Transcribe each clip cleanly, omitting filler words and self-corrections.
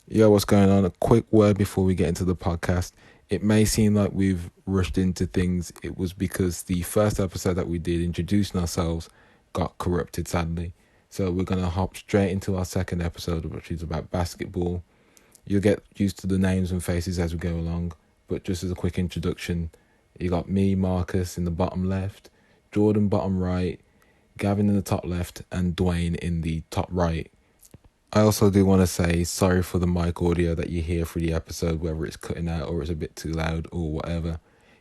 Yo, what's going on? A quick word before we get into the podcast. It may seem like we've rushed into things. It was because the first episode that we did introducing ourselves got corrupted, sadly. So we're going to hop straight into our second episode, which is about basketball. You'll get used to the names and faces as we go along. But just as a quick introduction, you got me, Marcus, in the bottom left, Jordan, bottom right, Gavin in the top left, and Dwayne in the top right. I also do want to say sorry for the mic audio that you hear through the episode, whether it's cutting out or it's a bit too loud or whatever.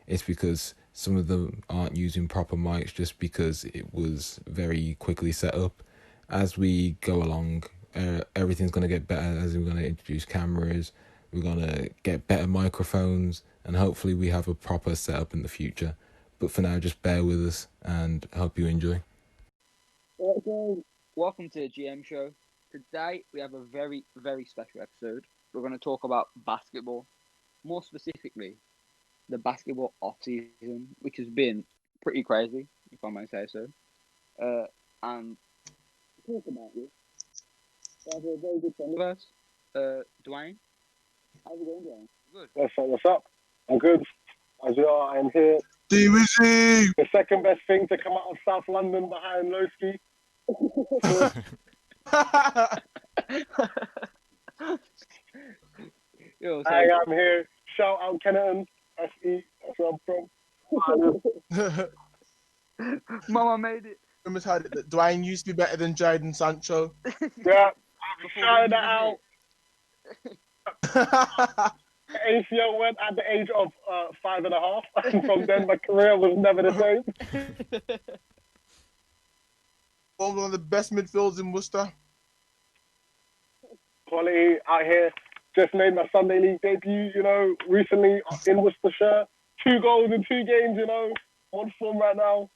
It's because some of them aren't using proper mics just because it was very quickly set up. As we go along, everything's going to get better as we're going to introduce cameras, we're going to get better microphones, and hopefully we have a proper setup in the future. But for now, just bear with us and hope you enjoy. Welcome to the GM show. Today we have a very, very special episode. We're going to talk about basketball, more specifically, the basketball off season, which has been pretty crazy, if I may say so. And to talk about this, we have a very good friend of ours, Dwayne. How's it going, Dwayne? Good. What's up? I'm good. As you are, I'm here. DWC! The second best thing to come out of South London behind Lowski. Yo, I am here. Shout out Kenneton, SE. That's where I'm from. Mama made it. Rumors had it that Dwayne used to be better than Jadon Sancho. Yeah, I'm shouting that out. ACL went at the age of 5.5, and from then my career was never the same. One of the best midfields in Worcester. Quality out here. Just made my Sunday League debut, recently in Worcestershire. 2 goals in 2 games, on form right now.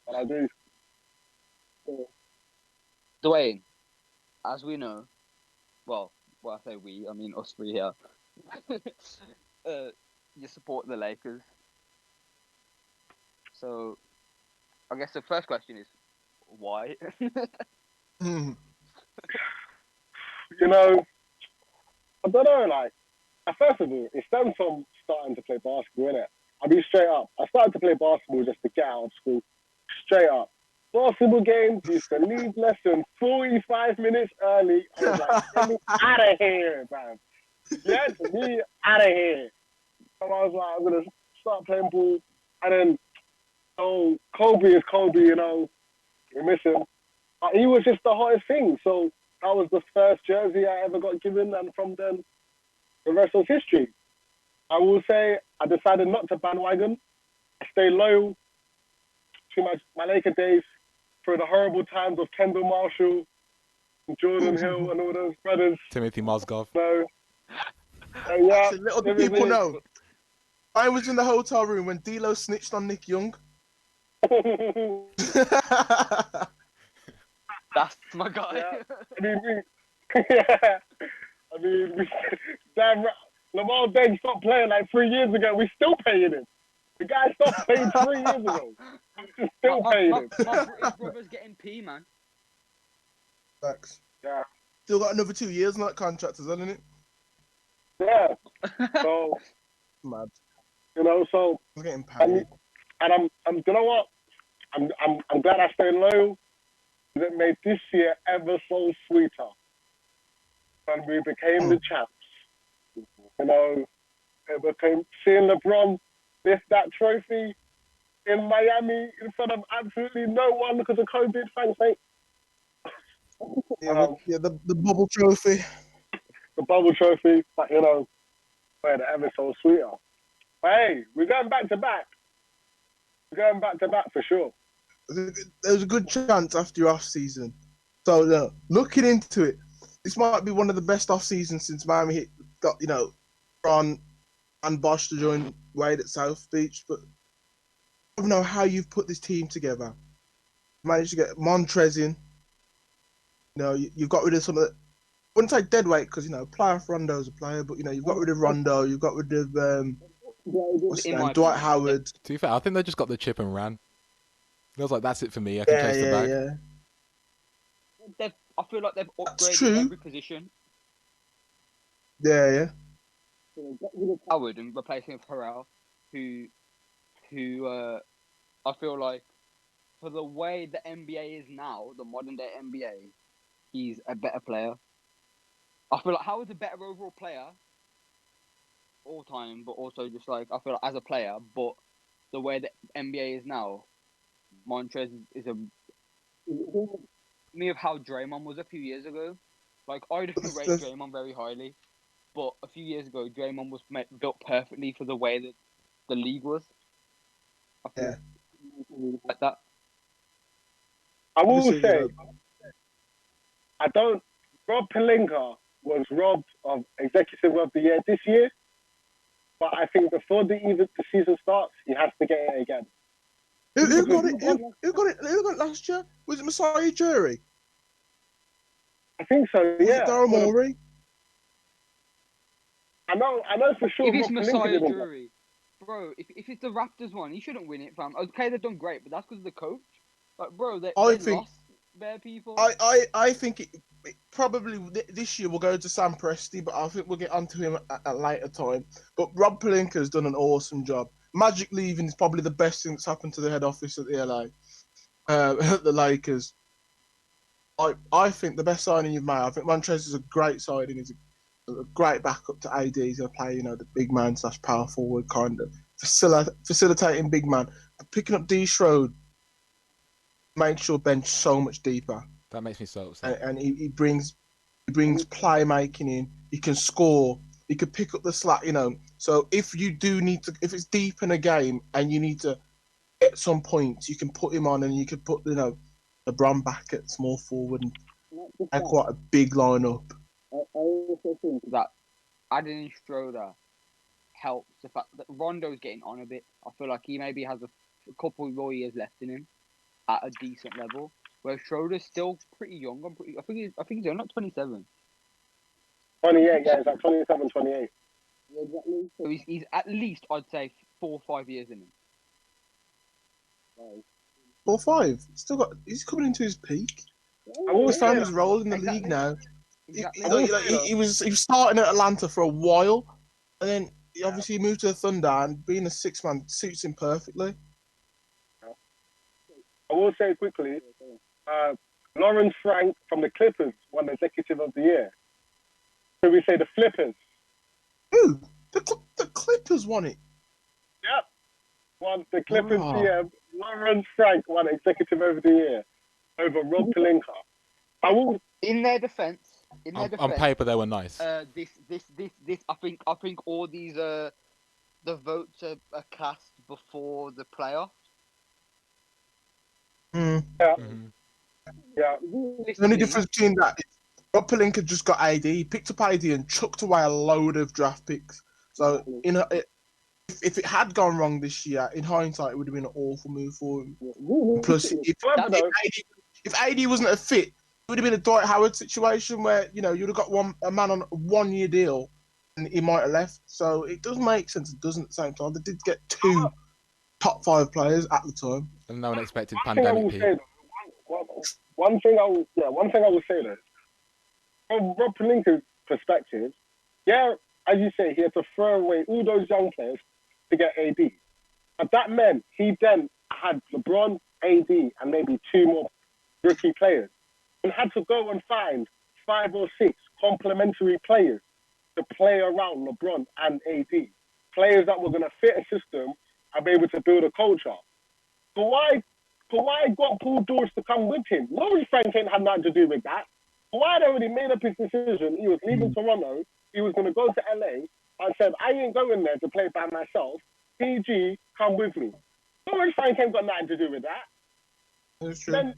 And I do. Dwayne, as we know, well, I say we, I mean us three here. You support the Lakers. So, I guess the first question is, why? I don't know, first of all, it stems from starting to play basketball, innit? I'll be straight up. I started to play basketball just to get out of school. Straight up. Basketball games used to leave lesson 45 minutes early. I was like, get me out of here, man. Get me out of here. So I was like, I'm going to start playing ball. And then, Kobe is Kobe, we miss him. He was just the hottest thing. So that was the first jersey I ever got given. And from then, the rest was history. I will say I decided not to bandwagon. I stayed loyal to my Laker days through the horrible times of Kendall Marshall, and Jordan Hill, and all those brothers. Timothy Mozgov. So, yeah. Little do people know. I was in the hotel room when D'Lo snitched on Nick Young. That's my guy. Yeah. Damn, Lamar Deng stopped playing like 3 years ago. We still paying him. The guy stopped playing 3 years ago. We're still paying him. My British brother's getting P, man. Thanks. Yeah. Still got another 2 years on that contract, hasn't it? Yeah. So Mad. So I'm getting paid. I'm you know what? I'm glad I stayed loyal. It made this year ever so sweeter. And we became the champs. It became seeing LeBron lift that trophy in Miami in front of absolutely no one because of COVID. Thanks, mate. The bubble trophy. The bubble trophy, but made it ever so sweeter. But hey, we're going back to back. We're going back to back for sure. There's a good chance after your off season. So looking into it, this might be one of the best off seasons since Miami got Ron and Bosch to join Wade at South Beach. But I don't know how you've put this team together. Managed to get Montrez in. You've got rid of some of the. I wouldn't say dead weight because player Rondo's a player, but you've got rid of Rondo, you've got rid of what's his name? Dwight Howard. To be fair, I think they just got the chip and ran. I was like, that's it for me. I can chase the bag. Yeah. I feel like they've upgraded every position. Yeah. Howard and replace him with Harrell, who I feel like for the way the NBA is now, the modern day NBA, he's a better player. I feel like Howard's a better overall player all time, but also just like I feel like as a player, but the way the NBA is now, Montrez is a me of how Draymond was a few years ago. Like I don't rate Draymond very highly, but a few years ago Draymond was built perfectly for the way that the league was. I feel like that. I will Obviously, say, I don't. Rob Pelinka was robbed of Executive of the Year this year, but I think before the season starts, he has to get it again. Who got it? Who got it? Who got it last year? Was it Masai Ujiri? I think so. Was Yeah. it Daryl Morey? I know for sure. If it's Rob Pelinka Messiah didn't. Jury, bro, if it's the Raptors one, he shouldn't win it, fam. Okay, they've done great, but that's because of the coach. Like, bro, they lost their people. I think it probably this year will go to Sam Presti, but I think we'll get onto him at a later time. But Rob Pelinka has done an awesome job. Magic leaving is probably the best thing that's happened to the head office at the LA, at the Lakers. I think the best signing you've made. I think Montrez is a great signing. He's a great backup to AD. He's going to play, the big man / power forward kind of facilitating big man. But picking up D Schroed makes your bench so much deeper. That makes me so upset. And he brings playmaking in. He can score. He can pick up the slack. So if you do need to, if it's deep in a game and you need to get some points, you can put him on and you can put LeBron back at small forward and quite a big lineup. I also think that adding in Schroeder helps the fact that Rondo's getting on a bit. I feel like he maybe has a couple more years left in him at a decent level, where Schroeder's still pretty young. I think he's only like 27. 28, yeah, it's like 27, 28. Exactly. So he's at least, I'd say, 4 or 5 years in him. 4 or 5. He's coming into his peak. He's found his role in the league now. Exactly. He was starting at Atlanta for a while, and then he obviously moved to the Thunder, and being a 6-man suits him perfectly. I will say quickly, Lawrence Frank from the Clippers won Executive of the Year. Should we say the Flippers? Ooh, the Clippers won it. Yep. Won the Clippers GM. Lawrence Frank won Executive of the Year over Rob Pelinka. In their defense, on paper they were nice. This. I think all these the votes are cast before the playoffs. Mm. Yeah. Mm-hmm. Yeah. The only difference between that is Rob Pelinka just got AD. He picked up AD and chucked away a load of draft picks. So if it had gone wrong this year, in hindsight, it would have been an awful move for him. Plus, if AD wasn't a fit, it would have been a Dwight Howard situation where you'd have got a man on a 1-year deal and he might have left. So it does make sense. It doesn't at the same time. They did get 2 top 5 players at the time. And no one expected pandemic Pete. One thing I will say though, from Rob Pelinka's perspective, yeah, as you say, he had to throw away all those young players to get AD. But that meant he then had LeBron, AD, and maybe 2 more rookie players, and had to go and find 5 or 6 complementary players to play around LeBron and AD. Players that were going to fit a system and be able to build a culture. Kawhi got Paul George to come with him. Lawrence Frank ain't had nothing to do with that. Kawhi had already made up his decision. He was leaving Toronto. He was going to go to LA and said, I ain't going there to play by myself. PG, come with me. Lawrence Frank ain't got nothing to do with that. That's true. Then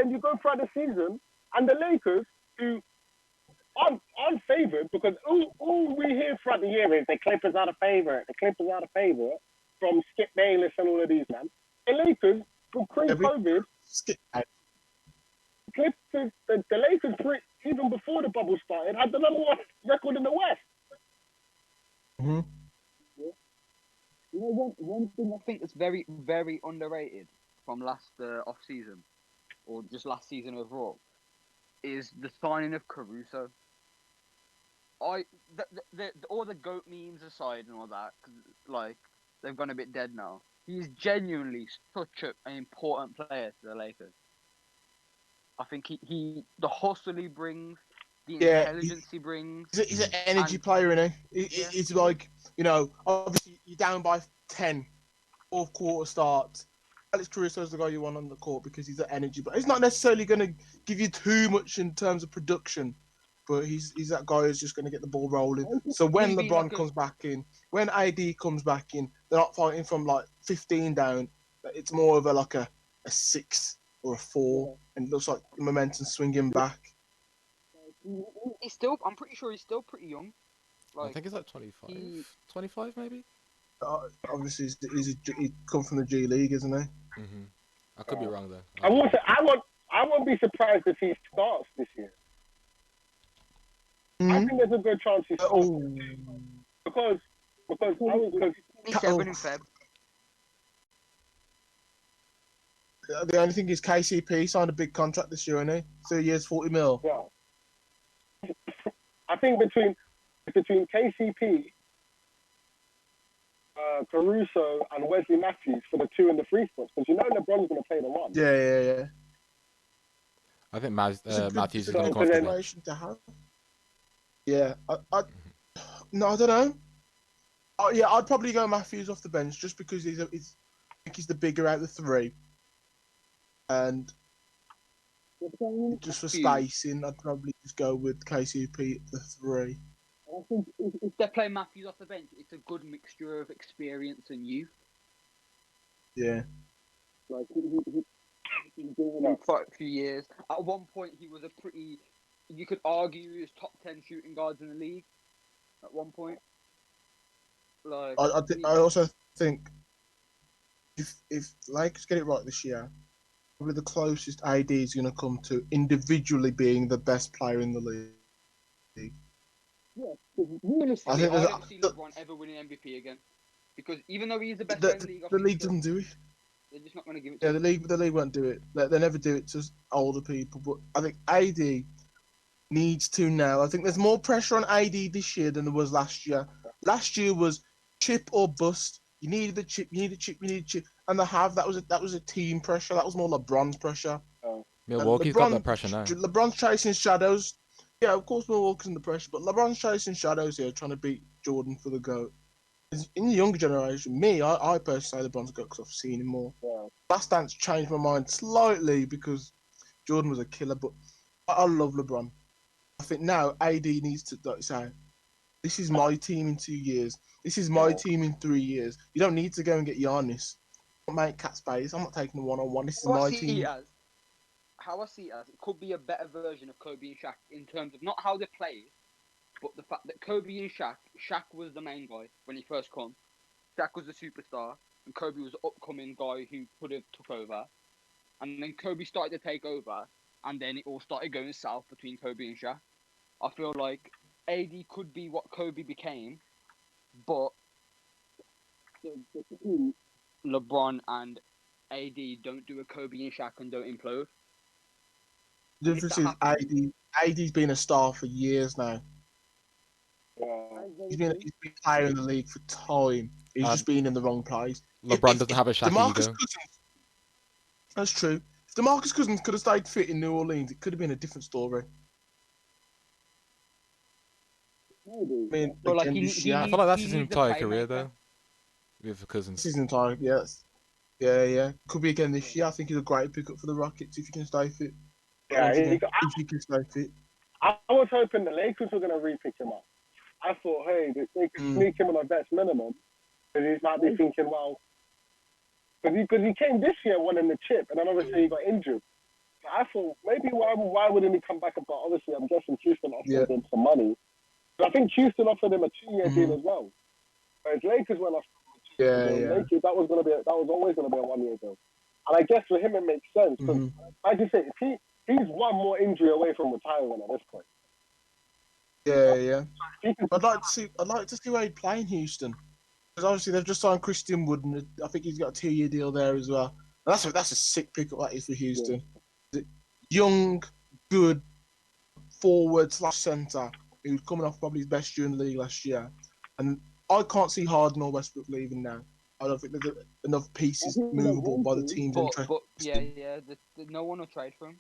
you go throughout the season, and the Lakers, who aren't favoured, because all we hear throughout the year is the Clippers are the favourite. The Clippers are the favourite. From Skip Bayless and all of these, man. The Lakers, pre-COVID, the Lakers, even before the bubble started, had the #1 record in the West. Mm-hmm. One thing I think that's very, very underrated from last off-season, or just last season overall, is the signing of Caruso. all the goat memes aside and all that, 'cause, like they've gone a bit dead now. He's genuinely such an important player to the Lakers. I think the hustle he brings, the Yeah, intelligence he brings. he's an energy And- player, isn't he? Yeah. He's like, you know, obviously you're down by 10, fourth quarter starts. Alex Caruso's the guy you want on the court because he's an energy, but he's not necessarily going to give you too much in terms of production. But he's that guy who's just going to get the ball rolling. So when Him being LeBron like a- comes back in, when AD comes back in, they're not fighting from like 15 down. It's more of a 6 or a 4, and it looks like the momentum swinging back. He's still. I'm pretty sure he's still pretty young. I Like think it's like 25. he- 25 maybe? Obviously, he come from the G League, isn't he? Mm-hmm. I could be wrong there. I won't be surprised if he starts this year. I think there's a good chance he starts because he's 7 in Feb. The only thing is KCP signed a big contract this year, isn't he? 3 years, 40 mil. yeah. I think between KCP, Caruso, and Wesley Matthews for the 2 and the 3 spots, because LeBron's going to play the 1. Yeah. I think It's a good Matthews is going to come off the bench. consideration to have. Yeah, no, I don't know. Yeah, I'd probably go Matthews off the bench just because I think he's the bigger out of the 3. And just for spacing, I'd probably just go with KCP at the 3. I think if they play Matthews off the bench, it's a good mixture of experience and youth. Yeah. Like he's doing it for a few years. At one point, he was a pretty. You could argue he was top 10 shooting guards in the league. At one point, like I also think if Lakers get it right this year, probably the closest AD is going to come to individually being the best player in the league. yeah, realistically, I there's don't see LeBron ever winning MVP again. Because even though he's the best player in the league, The league doesn't do it. they're just not going to give it to Yeah, him. the league won't do it. They never do it to older people. But I think AD needs to now. I think there's more pressure on AD this year than there was last year. Last year was chip or bust. You needed the chip. You needed chip. You needed chip. And that was a team pressure. That was more LeBron's pressure. Milwaukee's got that pressure now. LeBron's chasing shadows. Yeah, of course Milwaukee's under pressure, but LeBron's chasing shadows here, trying to beat Jordan for the GOAT. In the younger generation, I personally say LeBron's GOAT because I've seen him more. Yeah. Last Dance changed my mind slightly because Jordan was a killer, but I love LeBron. I think now AD needs to say, this is my team in 2 years. This is my team in 3 years. You don't need to go and get Giannis. Don't make cat space. I'm not taking the 1-on-1. This is my team. How I see it as, it could be a better version of Kobe and Shaq in terms of not how they played, but the fact that Kobe and Shaq was the main guy when he first come. Shaq was the superstar, and Kobe was the upcoming guy who could have took over. And then Kobe started to take over, and then it all started going south between Kobe and Shaq. I feel like AD could be what Kobe became, but LeBron and AD don't do a Kobe and Shaq and don't implode. The difference is AD's been a star for years now. He's been player in the league for time. He's just been in the wrong place. LeBron doesn't have a Shaq ego. That's true. If DeMarcus Cousins could have stayed fit in New Orleans, it could have been a different story. I mean, But like I feel like that's his entire career though. With Cousins. His entire yeah. Could be again this year. I think he's a great pickup for the Rockets if he can stay fit. Yeah, if he can stay fit. I was hoping the Lakers were going to re-pick him up. I thought, hey, they could sneak him on a vets minimum, because he might be thinking, well, because he came this year winning the chip, and then obviously he got injured. So I thought maybe why wouldn't he come back? But obviously, I'm guessing Houston offered him some money. But I think Houston offered him a 2-year deal as well. Whereas Lakers went off. Lakers, that was always going to be a 1-year deal. And I guess for him it makes sense because, like you say, he's one more injury away from retiring at this point. Yeah. I'd like to see where he'd play in Houston, because obviously they've just signed Christian Wood, and I think he's got a 2-year deal there as well. And that's a sick pickup that is for Houston. Yeah. Young, good forward / centre He was coming off probably his best year in the league last year, and I can't see Harden or Westbrook leaving now. I don't think there's enough pieces I think they movable want by the to. teams But interested. yeah, no one will trade for him.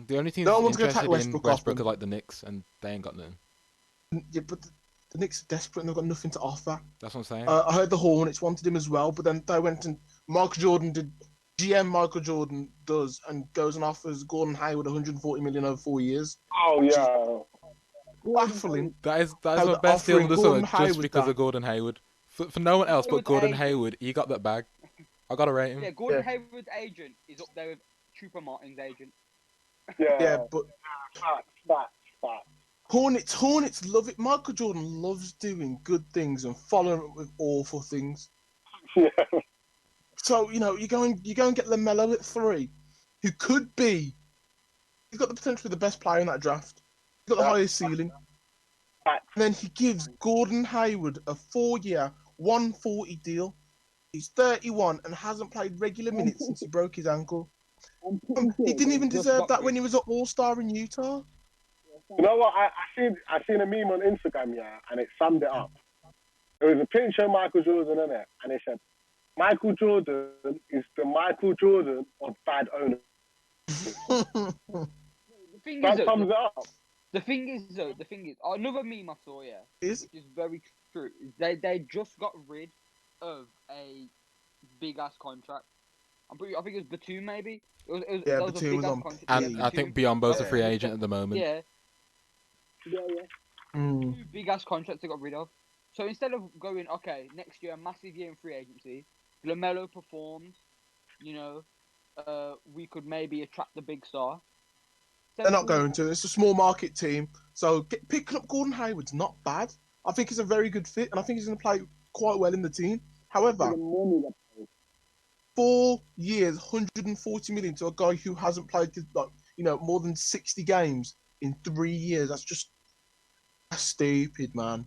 The only teams No one's gonna take interested in Westbrook off Westbrook him. are like the Knicks, and they ain't got nothing. Yeah, but the Knicks are desperate and they've got nothing to offer. That's what I'm saying. I heard the Hornets wanted him as well, but then they went and Michael Jordan did. GM Michael Jordan does and goes and offers Gordon Hayward 140 million over 4 years. Oh yeah. Baffling. That is How my they're best deal of offering the Gordon summer, just Hayward because that. of Gordon Hayward. For no one else but Hayward's Gordon agent. Hayward, he got that bag. I gotta rate him. Yeah, Gordon Yeah. Hayward's agent is up there with Trooper Martin's agent. Yeah, but Facts. Hornets love it. Michael Jordan loves doing good things and following up with awful things. Yeah. So you go and get LaMelo at 3, who could be. He's got the potential to be the best player in that draft. He's got the Yeah. highest ceiling. Facts. And then he gives Gordon Hayward a 4-year, 140 deal. He's 31 and hasn't played regular minutes since he broke his ankle. He didn't even Just deserve got that when rich. he was an All-Star in Utah. You know what? I seen a meme on Instagram, yeah, and it summed it up. There was a picture of Michael Jordan in it, and it said, Michael Jordan is the Michael Jordan of bad owners. The thing is, That though, sums it up. the thing is, another meme I saw, yeah, Is which is very true. Is they just got rid of a big ass contract. I think it was Batum, maybe. Yeah, there was a Batum big was ass on contract. And Yeah, I think Batum. Biombo's a Yeah. free agent at the moment. Yeah, Mm. 2 big ass contracts they got rid of. So instead of going, okay, next year, a massive year in free agency, LaMelo performs, we could maybe attract the big star. They're not going to. It's a small market team. So picking up Gordon Hayward's not bad. I think he's a very good fit, and I think he's going to play quite well in the team. However, 4 years, 140 million to a guy who hasn't played more than 60 games in 3 years. That's stupid, man.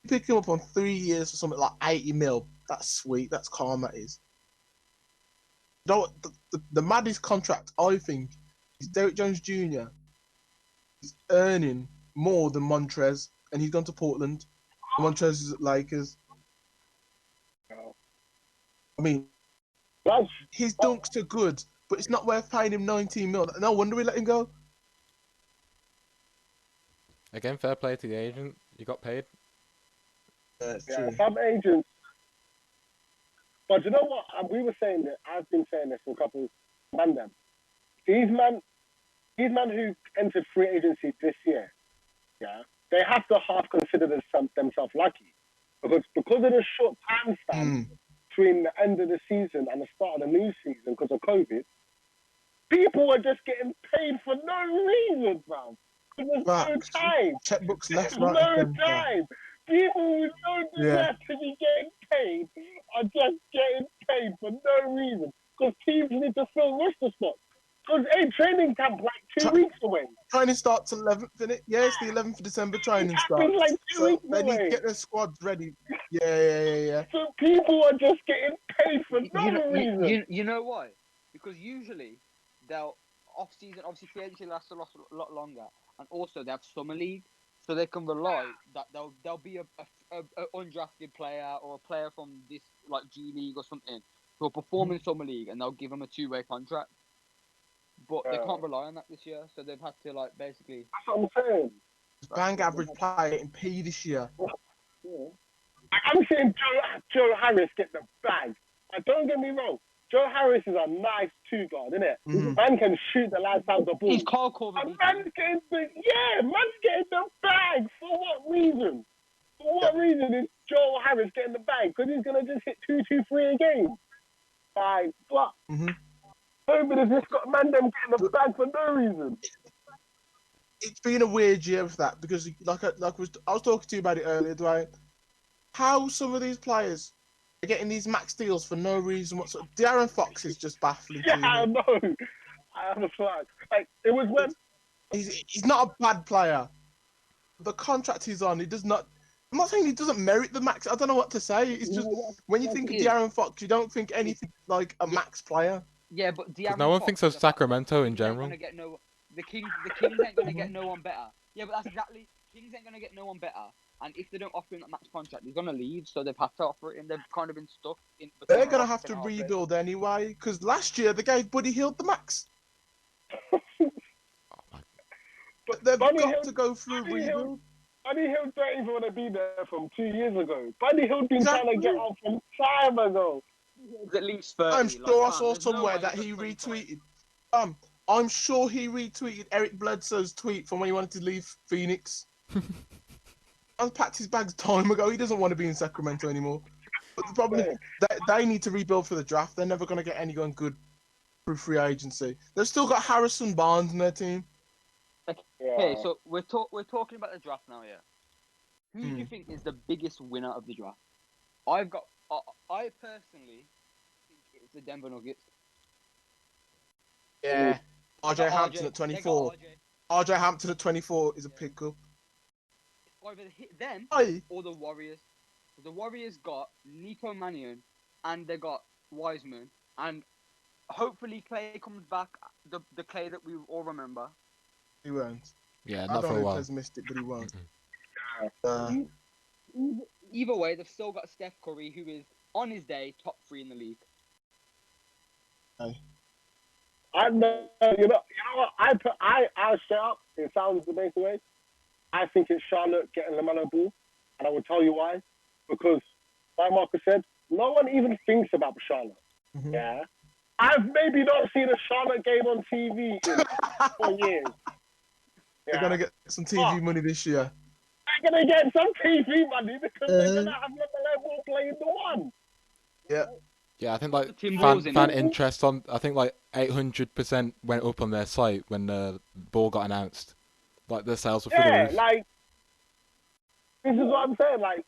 You pick him up on 3 years for something like 80 mil. That's sweet. That's calm. That is. You know what? The maddest contract I think is Derrick Jones Jr. He's earning more than Montrez, and he's gone to Portland. Montrez is at Lakers. I mean, That's his dunks are good, but it's not worth paying him 19 mil. No wonder we let him go. Again, fair play to the agent. You got paid. That's yeah, true. some agents. But you know what? We were saying that. I've been saying this for a couple of them. These men who entered free agency this year, yeah, they have to half consider themselves lucky because of the short time span between the end of the season and the start of the new season because of COVID. People are just getting paid for no reason, man. There's no time. Checkbooks left, There's right, no and centre. time. People who don't deserve to be getting paid are just getting paid for no reason. Because teams need to fill roster spots. Because training camp like 2 weeks away. Training starts 11th, innit? Yeah, it's the 11th of December training It's starts. like 2 So weeks they need away. to get their squads ready. Yeah. So people are just getting paid for no reason. You know why? Because usually they'll off-season, obviously free agency lasts a lot longer, and also they have summer league, so they can rely that there'll be a undrafted player or a player from this like G League or something who'll perform in summer league, and they'll give them a 2-way contract. But they can't rely on that this year, so they've had to like basically. That's what I'm saying. Bang average player in P this year. Yeah. I'm seeing Joe Harris get the bag. Don't get me wrong. Joe Harris is a nice 2-guard, isn't it? Man can shoot the lights out the ball. He's Carl Corver. Man's getting the bag. For what reason? For what reason is Joe Harris getting the bag? Because he's gonna just hit 2-3 a game. Like what? Nobody's just got them getting the bag for no reason. It's been a weird year with that because, I was talking to you about it earlier, Dwayne. How some of these players are getting these max deals for no reason whatsoever. De'Aaron Fox is just baffling. Yeah, I know. I have a flag. Like it was when he's not a bad player. The contract he's on, he does not. I'm not saying he doesn't merit the max. I don't know what to say. It's just when you think of De'Aaron Fox, you don't think anything like a max player. Yeah, but De'Aaron no one Fox thinks of Sacramento in general. The Kings ain't gonna get no one better. Yeah, but that's exactly Kings ain't gonna get no one better. And if they don't offer him that max contract, he's gonna leave. So they've had to offer it, and they've kind of been stuck in. They're gonna have to rebuild anyway, because last year they gave Buddy Hield the max. Oh my. But They've Buddy got Hield, to go through a Buddy Hield, rebuild. Buddy Hield don't even want to be there from 2 years ago. Buddy Hield been trying Exactly. to get out from time ago. At least 30. I'm sure I fam, saw there's no somewhere way that he's he at 25. retweeted. I'm sure he retweeted Eric Bledsoe's tweet from when he wanted to leave Phoenix. I packed his bags time ago. He doesn't want to be in Sacramento anymore. But the problem is they need to rebuild for the draft. They're never going to get anyone good through free agency. They've still got Harrison Barnes in their team. Okay, so we're talking about the draft now, yeah. Who do Hmm. you think is the biggest winner of the draft? I personally think it's the Denver Nuggets. Yeah. They RJ got Hampton at they got 24. RJ Hampton at 24 is a pickup. Either hit them Aye. or the Warriors. The Warriors got Nico Mannion and they got Wiseman, and hopefully Clay comes back. The Clay that we all remember. He won't. Yeah, I not don't for a know while. if missed it, but he won't. Either way, they've still got Steph Curry, who is on his day top 3 in the league. I know, you know what? I straight up. It sounds the best way. I think it's Charlotte getting LaMelo Ball, and I will tell you why. Because, like Marcus said, no one even thinks about Charlotte. Mhm. Yeah, I've maybe not seen a Charlotte game on TV in 4 years. They're Yeah. gonna get some TV money this year. They're gonna get some TV money because they're Uh-huh. gonna have LaMelo Ball playing the one. Yeah. Yeah, I think like The Timberwolves fan in it. interest on. I think like 800% went up on their site when the ball got announced. Like the sales were through the Yeah, roof. like this is what I'm saying. Like,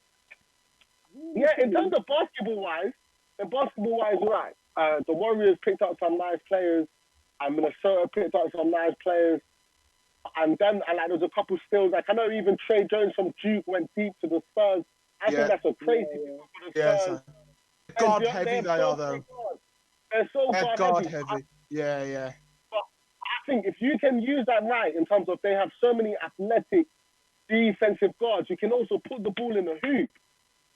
yeah, in terms of basketball wise, right. The Warriors picked up some nice players, and Minnesota picked up some nice players, and then like there's a couple steals. Like I know even Trey Jones from Duke went deep to the Spurs. I Yeah. think that's a crazy thing for the Yeah, Spurs. so guard heavy they are though. They're so They're guard guard heavy. heavy. Yeah. I think if you can use that right in terms of they have so many athletic defensive guards, you can also put the ball in the hoop.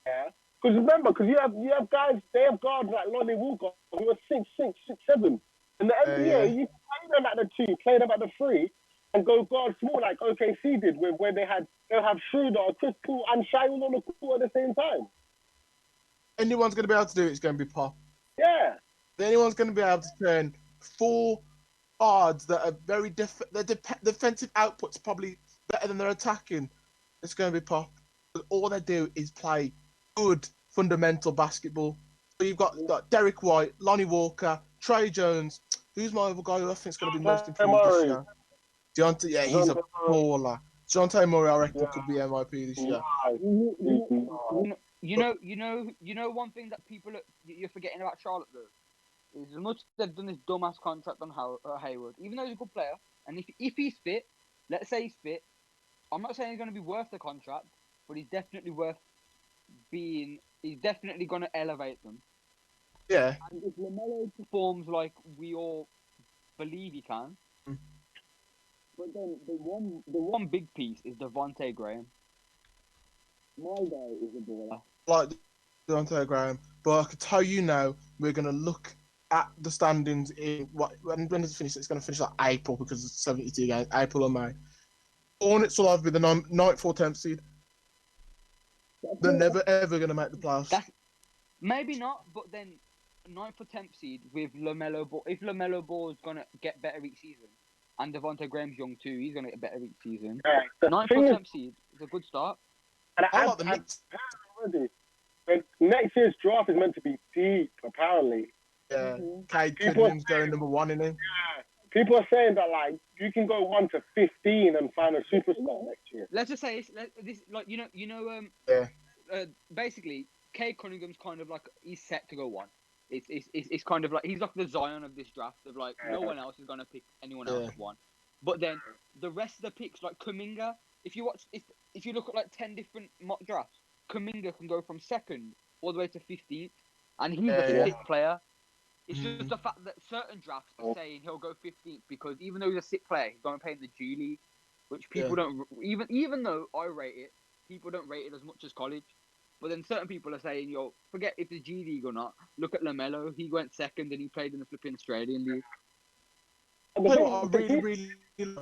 Yeah. Because remember, you have guys, they have guards like Lonnie Walker who are 6'6", 6'7". In the NBA, yeah. you can play them at the 2, play them at the 3, and go guard small like OKC did, where they'll have Schroeder, Chris Paul, and Shai all on the court at the same time. Anyone's gonna be able to do it. It's gonna be Pop. Yeah. Anyone's gonna be able to turn 4 guards that are very their defensive output's probably better than their attacking. It's gonna be Pop. All they do is play good fundamental basketball. So you've got like, Derek White, Lonnie Walker, Trey Jones. Who's my other guy who I think is going to be most improved this year? Deontay, yeah, he's a baller. Deontay Murray, I reckon, could be MIP this year. You know one thing that you're forgetting about Charlotte though is as much as they've done this dumbass contract on Hayward, even though he's a good player, and if he's fit, let's say he's fit, I'm not saying he's going to be worth the contract, but he's definitely worth being. He's definitely going to elevate them. Yeah. And if LaMelo performs like we all believe he can, but then the one big piece is Devontae Graham. My guy is a baller. Like Deontay Graham, but I can tell you now, we're going to look at the standings in when does it finish? It's going to finish like April because it's 72 games, April or May. Hornets will either be the 9th or 10th seed. They're never ever going to make the playoffs. Maybe not, but then 9th or 10th seed with LaMelo Ball. If LaMelo Ball is going to get better each season, and Devontae Graham's young too, he's going to get better each season. 9th or 10th seed is a good start. And I like the Knicks. Next year's draft is meant to be deep, apparently. Yeah, Cade Cunningham's going number 1 in it. Yeah. People are saying that like you can go 1 to 15 and find a superstar next year. Let's just say this like basically Cade Cunningham's kind of like he's set to go 1. It's kind of like he's like the Zion of this draft of like no one else is gonna pick anyone else at 1. But then the rest of the picks like Kuminga, if you look at like 10 different mock drafts, Kuminga can go from 2nd all the way to 15th, and he's a sick player. It's just the fact that certain drafts are saying he'll go 15th because even though he's a sick player, he's going to play in the G League. which people don't even though I rate it, people don't rate it as much as college. But then certain people are saying, "Yo, forget if it's G League or not. Look at Lamelo. He went second and he played in the flipping Australian League." And the Tell you thing, what, the thing,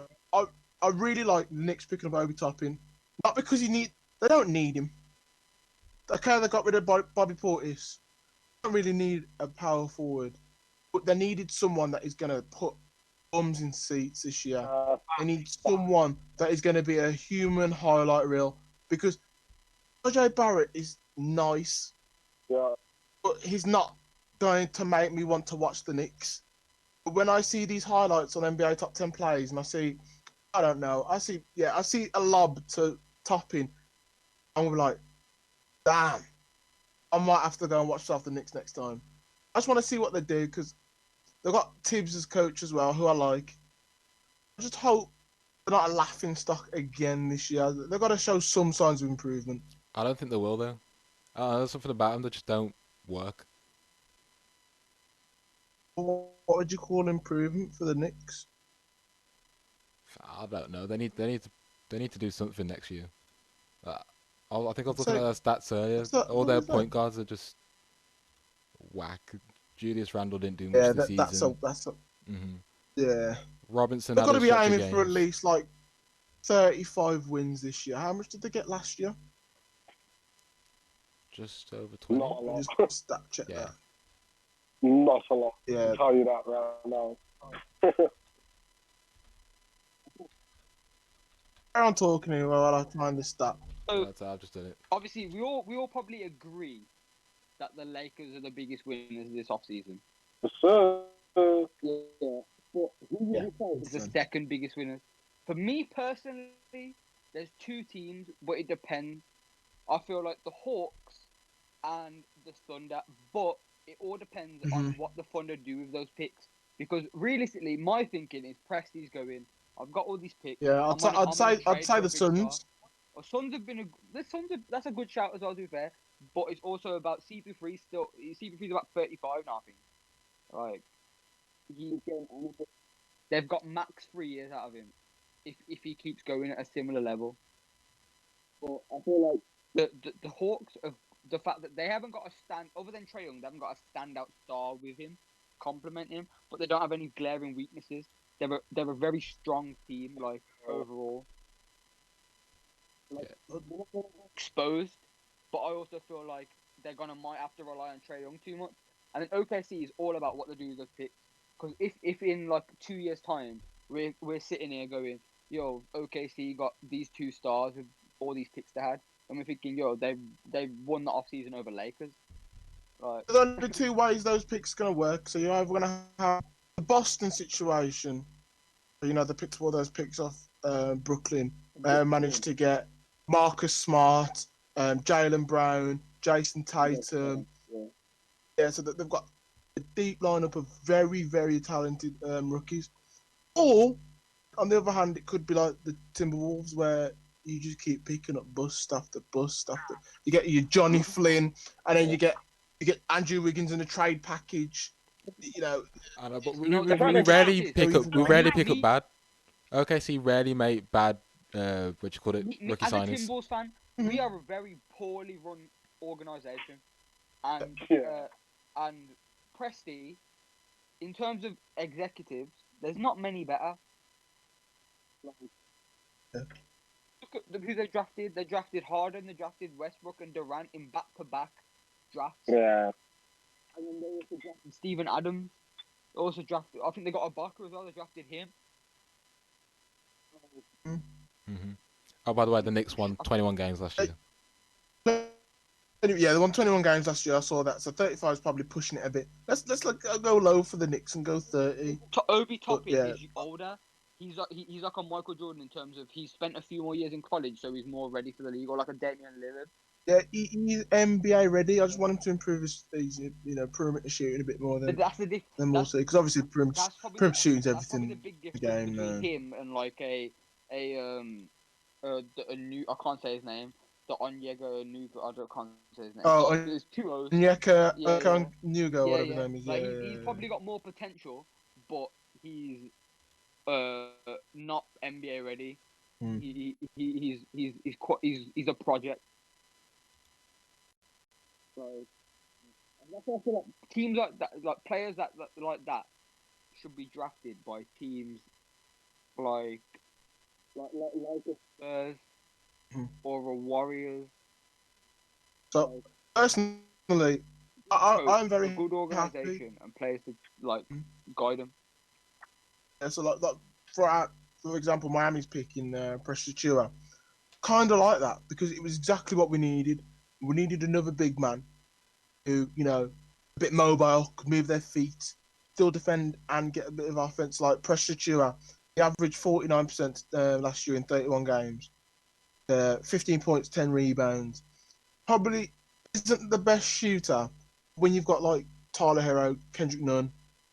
I really like the Knicks picking up Obi Toppin. Not because they don't need him. Okay, they got rid of Bobby Portis. They don't really need a power forward, but they needed someone that is going to put bums in seats this year. They need someone that is going to be a human highlight reel because RJ Barrett is nice, yeah, but he's not going to make me want to watch the Knicks. But when I see these highlights on NBA Top 10 plays and I don't know, I see a lob to Toppin, and we're like, damn, I might have to go and watch South the Knicks next time. I just want to see what they do because they've got Tibbs as coach as well, who I like. I just hope they're not a laughing stock again this year. They've got to show some signs of improvement. I don't think they will though. There's something about them that just don't work. What would you call improvement for the Knicks? I don't know. They need to do something next year. Uh, I think I was I'd looking at say, their stats earlier. All what their was that? point guards are just whack. Julius Randle didn't do much Yeah, this season. hmm yeah. Robinson They've had got to his be stretch of aiming for at games. least like 35 wins this year. How much did they get last year? Just over 20. not a lot. Just stat check Yeah. that. Not a lot. Yeah. I'll tell you that right now. I'm talking to you while I find the stat. So I've just done it. obviously, we all probably agree that the Lakers are the biggest winners this offseason. So, Yeah, but who would Yeah, you say is the 100%. second biggest winners? For me personally, there's two teams, but it depends. I feel like the Hawks and the Thunder, but it all depends on what the Thunder do with those picks. Because realistically, my thinking is Presti's going. I've got all these picks. Yeah, I'm gonna I'd trade say for a the big star. Suns. Well, Suns have been that's a good shout as well, to be fair. But it's also about CP3 still. CP3 is about 35 now, I think. Like he's getting anything. They've got max 3 years out of him if he keeps going at a similar level. But I feel like the Hawks have the fact that they haven't got a stand other than Trae Young, they haven't got a standout star with him, complement him, but they don't have any glaring weaknesses. They're a very strong team, like overall. Like Yeah. they're not gonna be exposed, but I also feel like they're gonna might have to rely on Trae Young too much. And then OKC is all about what they do with those picks. Because if in like 2 years time we're sitting here going, yo, OKC got these two stars with all these picks they had, and we're thinking, yo, they won the off season over Lakers. Like There's only two ways those picks are going to work. So you're either going to have the Boston situation, they picked all those picks off Brooklyn, managed to get Marcus Smart, Jalen Brown, Jason Tatum. Yeah, so they've got a deep lineup of very, very talented rookies. Or, on the other hand, it could be like the Timberwolves where you just keep picking up bust after bust after. You get your Johnny Flynn, and then you get Andrew Wiggins in a trade package. I know, but you know, we the rarely fact is, pick up. We me- rarely pick up me- bad. OKC rarely make bad. What you call it? Rookie as a signings. Timberwolves fan, we are a very poorly run organization, and Yeah. and Presti, in terms of executives, there's not many better. Yeah. Look at who they drafted. They drafted Harden, they drafted Westbrook and Durant in back-to-back drafts. Yeah. And then they also drafted Steven Adams. They also drafted, I think they got Ibaka as well. They drafted him. hmm Oh, by the way, the Knicks won 21 games last year. Yeah, they won 21 games last year. I saw that. So 35 is probably pushing it a bit. Let's go low for the Knicks and go 30. Obi Toppin yeah. is older. He's like a Michael Jordan in terms of he's spent a few more years in college, so he's more ready for the league, or like a Damian Lillard. Yeah, he's NBA ready. I just want him to improve his perimeter shooting a bit more than That's the we'll see. Because obviously perimeter shooting's that's probably everything the big in the difference game. between him and like a new I can't say his name. The Onyega Nuga, I can't say his name. Oh, There's two O's. Nyeka Yeah. Nuga, Yeah, whatever yeah. his name is. Like Yeah, he's probably got more potential, but he's not NBA ready. Hmm. He's a project. So and that's why I feel like teams like that, like players like that, should be drafted by teams like a Spurs Hmm. or a Warriors. So Like, personally, coach, I'm a very good happy. organization, and players to like Hmm. guide them. Yeah, so like for example, Miami's picking Precious Chua, kind of like that because it was exactly what we needed. We needed another big man who, a bit mobile, could move their feet, still defend and get a bit of offense. Like Precious Chua, he averaged 49% last year in 31 games, 15 points, 10 rebounds. Probably isn't the best shooter when you've got like Tyler Hero, Kendrick Nunn,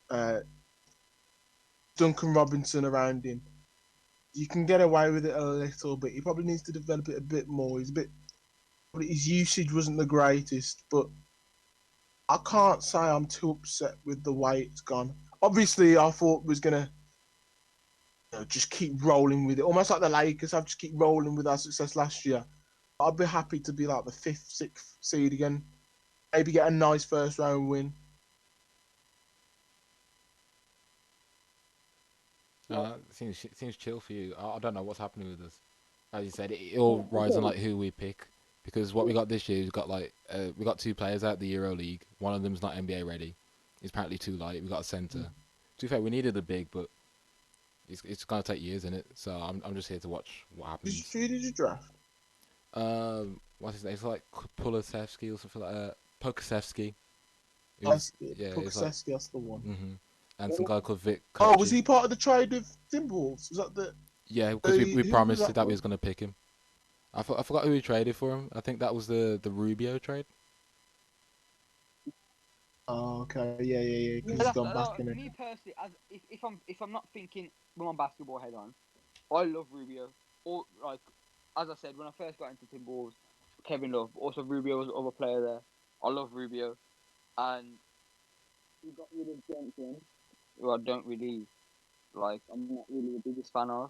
uh, Duncan Robinson around him. You can get away with it a little bit. He probably needs to develop it a bit more. His usage wasn't the greatest, but I can't say I'm too upset with the way it's gone. Obviously, I thought was gonna just keep rolling with it, almost like the Lakers. Have just keep rolling with our success last year. I'd be happy to be like the fifth, sixth seed again. Maybe get a nice first round win. Seems chill for you. I don't know what's happening with us. As you said, it all rides on like who we pick. Because what we got this year, we got two players out the Euro League. One of them's not NBA ready. He's apparently too light. We got a centre. To be fair, we needed a big, but it's gonna take years in it. So I'm just here to watch what happens. Who did you draft? What's his name? It's like Pulisevsky or something like that. Pokasevsky. It's like That's the one. and some guy called Vic Oh, was Kochi. he part of the trade with Timberwolves? Was that the? Yeah, because we Who was promised that that we one? was gonna pick him. I forgot who we traded for him. I think that was the Rubio trade. Oh, okay, yeah, because he's That's gone back in it. me personally. As if I'm not thinking with my basketball head on, I love Rubio. Or like as I said when I first got into Timberwolves, Kevin Love. Also Rubio was the other player there. I love Rubio, and we got rid of Johnson, who I don't really like. I'm not really the biggest fan of.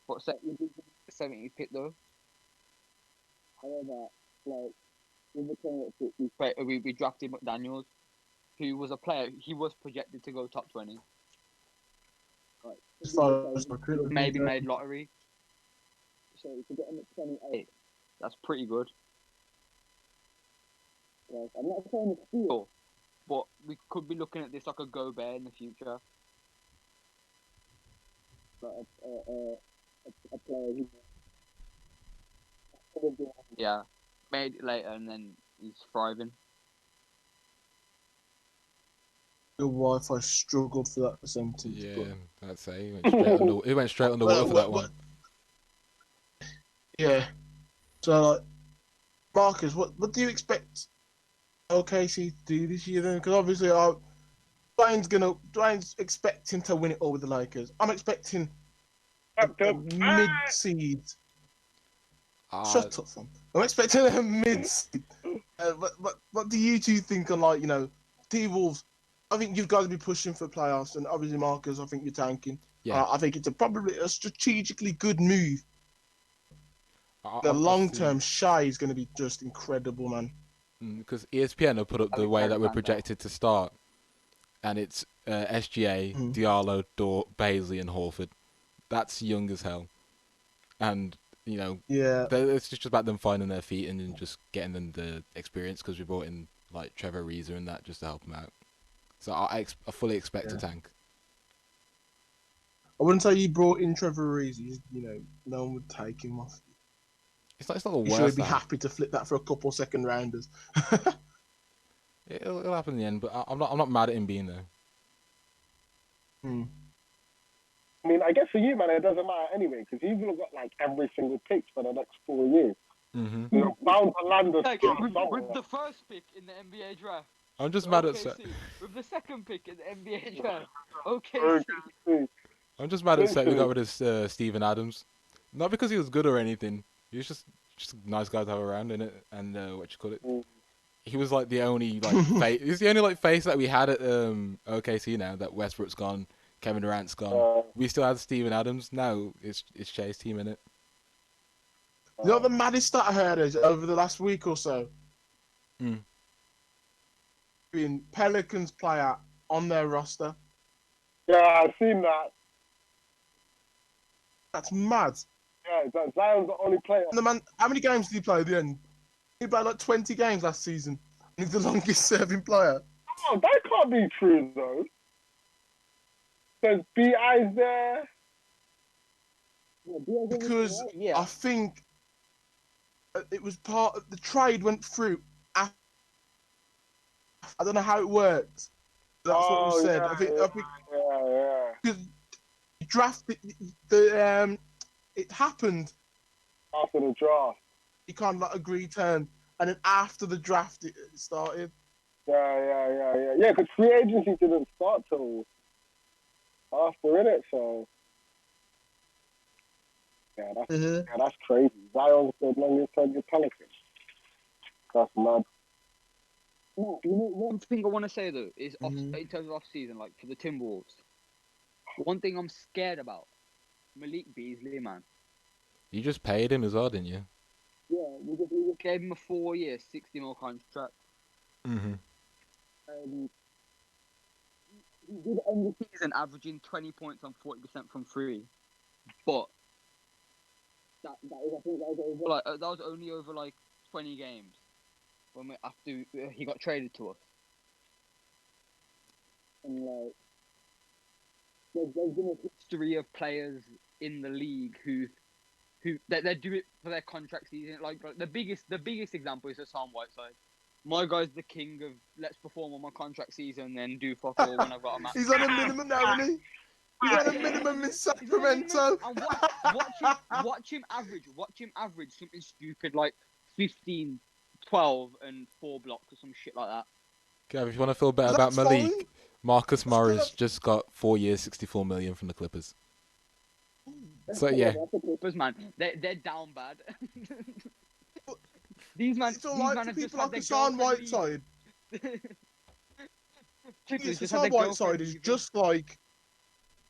But we did get the 70th pick though. However, like with the 20th pick, we drafted McDaniels, who was a player. He was projected to go top 20. Like, As far as recruitment maybe goes. made lottery. So to get him at 28, that's pretty good. Like, I'm not saying it's steal, but we could be looking at this like a Gobert in the future. Like a player who yeah, made it later and then he's thriving. Your Wi-Fi struggled for that percentage. Yeah, But I'd say he went straight underwater for that one. Yeah. So, like, Marcus, what do you expect OKC to do this year then? Because obviously, Dwayne's expecting to win it all with the Lakers. I'm expecting a mid-seed. Uh, Shut up, fam. I'm expecting a mid-seed. What do you two think on, like, T-Wolves? I think you've got to be pushing for playoffs, and obviously, Marcus, I think you're tanking. yeah. I think it's probably a strategically good move. The long Obviously, term, Shy is going to be just incredible, man. because ESPN have put up the way that we're projected to start, and it's SGA, Diallo, Dort, Baisley, and Horford. That's young as hell, and Yeah. it's just about them finding their feet and then just getting them the experience because we brought in like Trevor Ariza and that just to help them out. So I fully expect a tank. I wouldn't say you brought in Trevor Ariza. No one would take him off. It's not the You worst. should be happy to flip that for a couple second rounders. It'll happen in the end, but I'm not mad at him being there. I mean, I guess for you, man, it doesn't matter anyway because you've got like every single pick for the next 4 years. Mm-hmm. You're bound to land a Like, with the first pick in the NBA draft. I'm just mad OKC. at With the second pick in the NBA draft. OKC. I'm just mad at Seth we got rid of Steven Adams. Not because he was good or anything. He was just a nice guy to have around in it. And what you call it? He was like the only like face. He's the only like face that we had at OKC now that Westbrook's gone. Kevin Durant's gone. Uh, We still have Steven Adams. Now it's Shay's team, innit? You know what the maddest stat I heard is over the last week or so? Mm. Being Pelicans player on their roster. yeah, I've seen that. That's mad. Yeah, Zion's the only player. And the man, how many games did he play at the end? He played like 20 games last season. And he's the longest serving player. Oh, that can't be true though. There's BI's there. Because Yeah. I think it was part of the trade went through. I don't know how it worked. That's what was said. Yeah, I think yeah. because drafted it happened. After the draft. You can't like agree term, and then after the draft it started. Yeah. Yeah, because free agency didn't start till after, innit? So yeah, that's crazy. Zion's the longest tenured Pelican. That's mad. One thing I want to say though is Mhm. in terms of off season, like for the Timberwolves, one thing I'm scared about, Malik Beasley, man. You just paid him as well, didn't you? Yeah, we just gave him a 4-year, 60 mil contract. Mm-hmm. He did end the season averaging 20 points on 40% from three, but that was, I think that was over like that was only over like 20 games when after he got traded to us. And like there's been a history of players in the league who they do it for their contract season. Like the biggest example is Hassan Whiteside. My guy's the king of let's perform on my contract season, then do fuck all when I've got a match. He's on a minimum now, isn't he? He's on a minimum in Sacramento. And watch him average something stupid like 15, 12, and 4 blocks or some shit like that. Gav, if you want to feel better about That's Malik, fine. Marcus Morris That's- just got 4 years, 64 million from the Clippers. So yeah, The Clippers, man, they're down bad. these man, It's all these right man for have just people had like their Hassan girlfriend Whiteside. leave. Yes, just had Hassan their Whiteside girlfriend is leaving. just like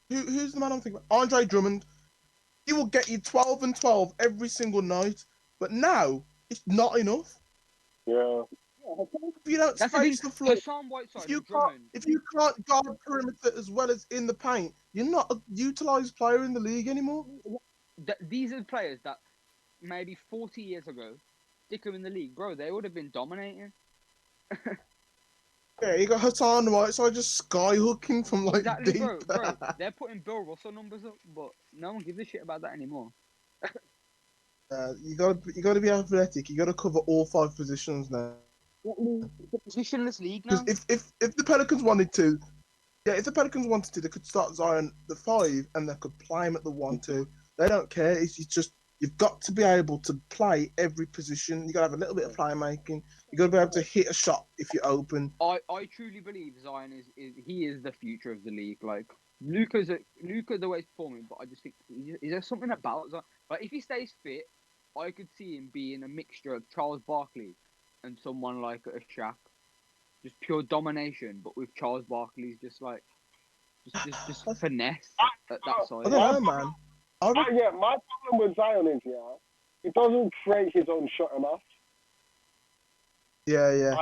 who's the man I'm thinking about? Andre Drummond. He will get you 12 and 12 every single night, but now it's not enough. Yeah. If you don't That's the thing. space the floor, Hassan Whiteside if you and Drummond. can't guard perimeter as well as in the paint, you're not a utilised player in the league anymore. These are the players that maybe 40 years ago, stick them in the league, bro. They would have been dominating. Yeah, you got Hassan Whiteside just skyhooking from like Exactly, deep. bro. They're putting Bill Russell numbers up, but no one gives a shit about that anymore. You got to be athletic. You got to cover all 5 positions now. It's a positionless league now. Because if the Pelicans wanted to, if the Pelicans wanted to, they could start Zion the 5 and they could play him at the 1-2. They don't care. It's just you've got to be able to play every position. You got to have a little bit of playmaking. You got to be able to hit a shot if you're open. I truly believe Zion is he is the future of the league. Like Luca the way he's performing, but I just think is there something about Zion? Like if he stays fit, I could see him being a mixture of Charles Barkley and someone like a Shaq. Just pure domination, but with Charles Barkley's just like just finesse at that I side. don't know, man. My problem with Zion is, he doesn't create his own shot enough. Yeah.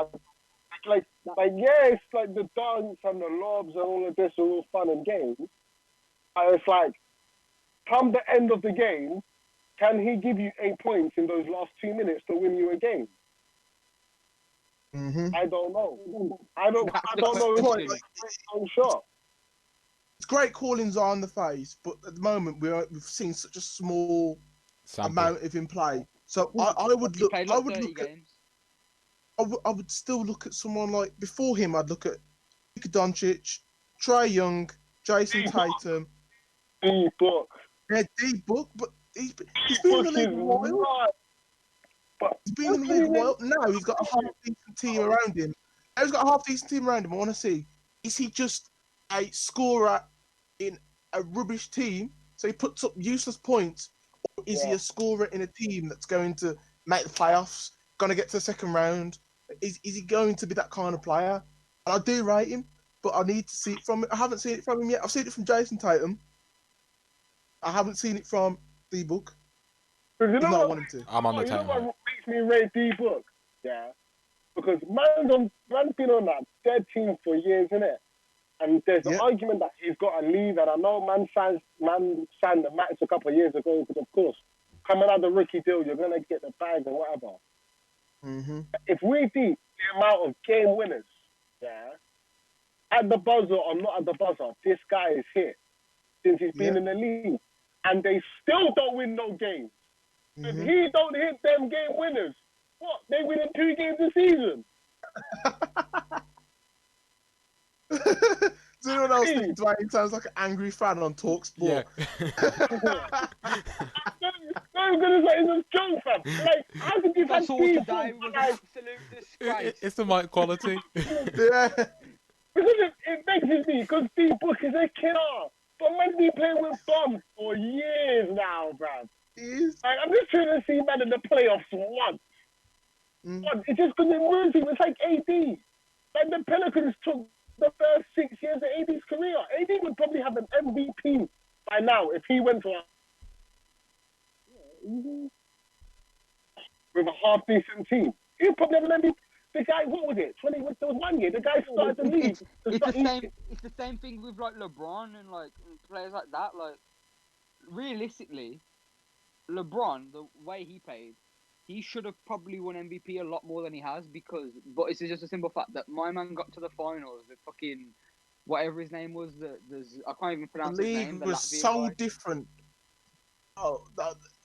Like, it's like the dance and the lobs and all of this are all fun and games. And it's like, come the end of the game, can he give you 8 points in those last 2 minutes to win you a game? Mm-hmm. I don't know. I don't know if question. it's like his own shot. It's great calling Zion the face, but at the moment we've seen such a small sample. amount of him play. So I would He look. played I like would 30 look at. games. I would still look at someone like before him. I'd look at Luka Doncic, Trae Young, Jason Tatum. D-Book. Yeah, D-Book, but he's been in the league a while. He's been in the league a while. Now he's got a half decent team around him. Now he's got a half decent team around him. I want to see, is he just a scorer in a rubbish team, so he puts up useless points, or is he a scorer in a team that's going to make the playoffs, going to get to the second round? Is he going to be that kind of player? And I do rate him. but I need to see it from. I haven't seen it from him yet. I've seen it from Jason Tatum. I haven't seen it from D-Book. Because you Even know though I what? want him to. I'm on the You know time. what makes me rate D-Book? Yeah. Because man's been on that dead team for years, innit? And there's the Yeah. argument that he's got to leave. And I know man signed the max a couple of years ago because, of course, coming out of the rookie deal, you're going to get the bag and whatever. Mm-hmm. If we beat the amount of game winners, yeah, at the buzzer or not at the buzzer, this guy is here since he's been in the league. And they still don't win no games. If he don't hit them game winners, what? They win in 2 games a season. Does anyone else think Dwayne sounds like an angry fan on TalkSport? No, because it's a joke, fam. Like, how could you I have saw people today was an like, absolute disgrace. It's the mic quality. Yeah. because it vexes me, because D-Book is a killer. But man's been playing with bums for years now, bruv. Like, I'm just trying to see man in the playoffs once. It's just because it moves him. It's like AD. Like the Pelicans took the first 6 years of AD's career. AD would probably have an MVP by now if he went to with a half decent team. He'd probably have an MVP. The guy, what was it? There was 1 year. The guy started the league. It's the same thing with like LeBron and like players like that. Like realistically, LeBron, the way he played, he should have probably won MVP a lot more than he has but it's just a simple fact that my man got to the finals with fucking whatever his name was. I can't even pronounce his name. The league was so different. Oh,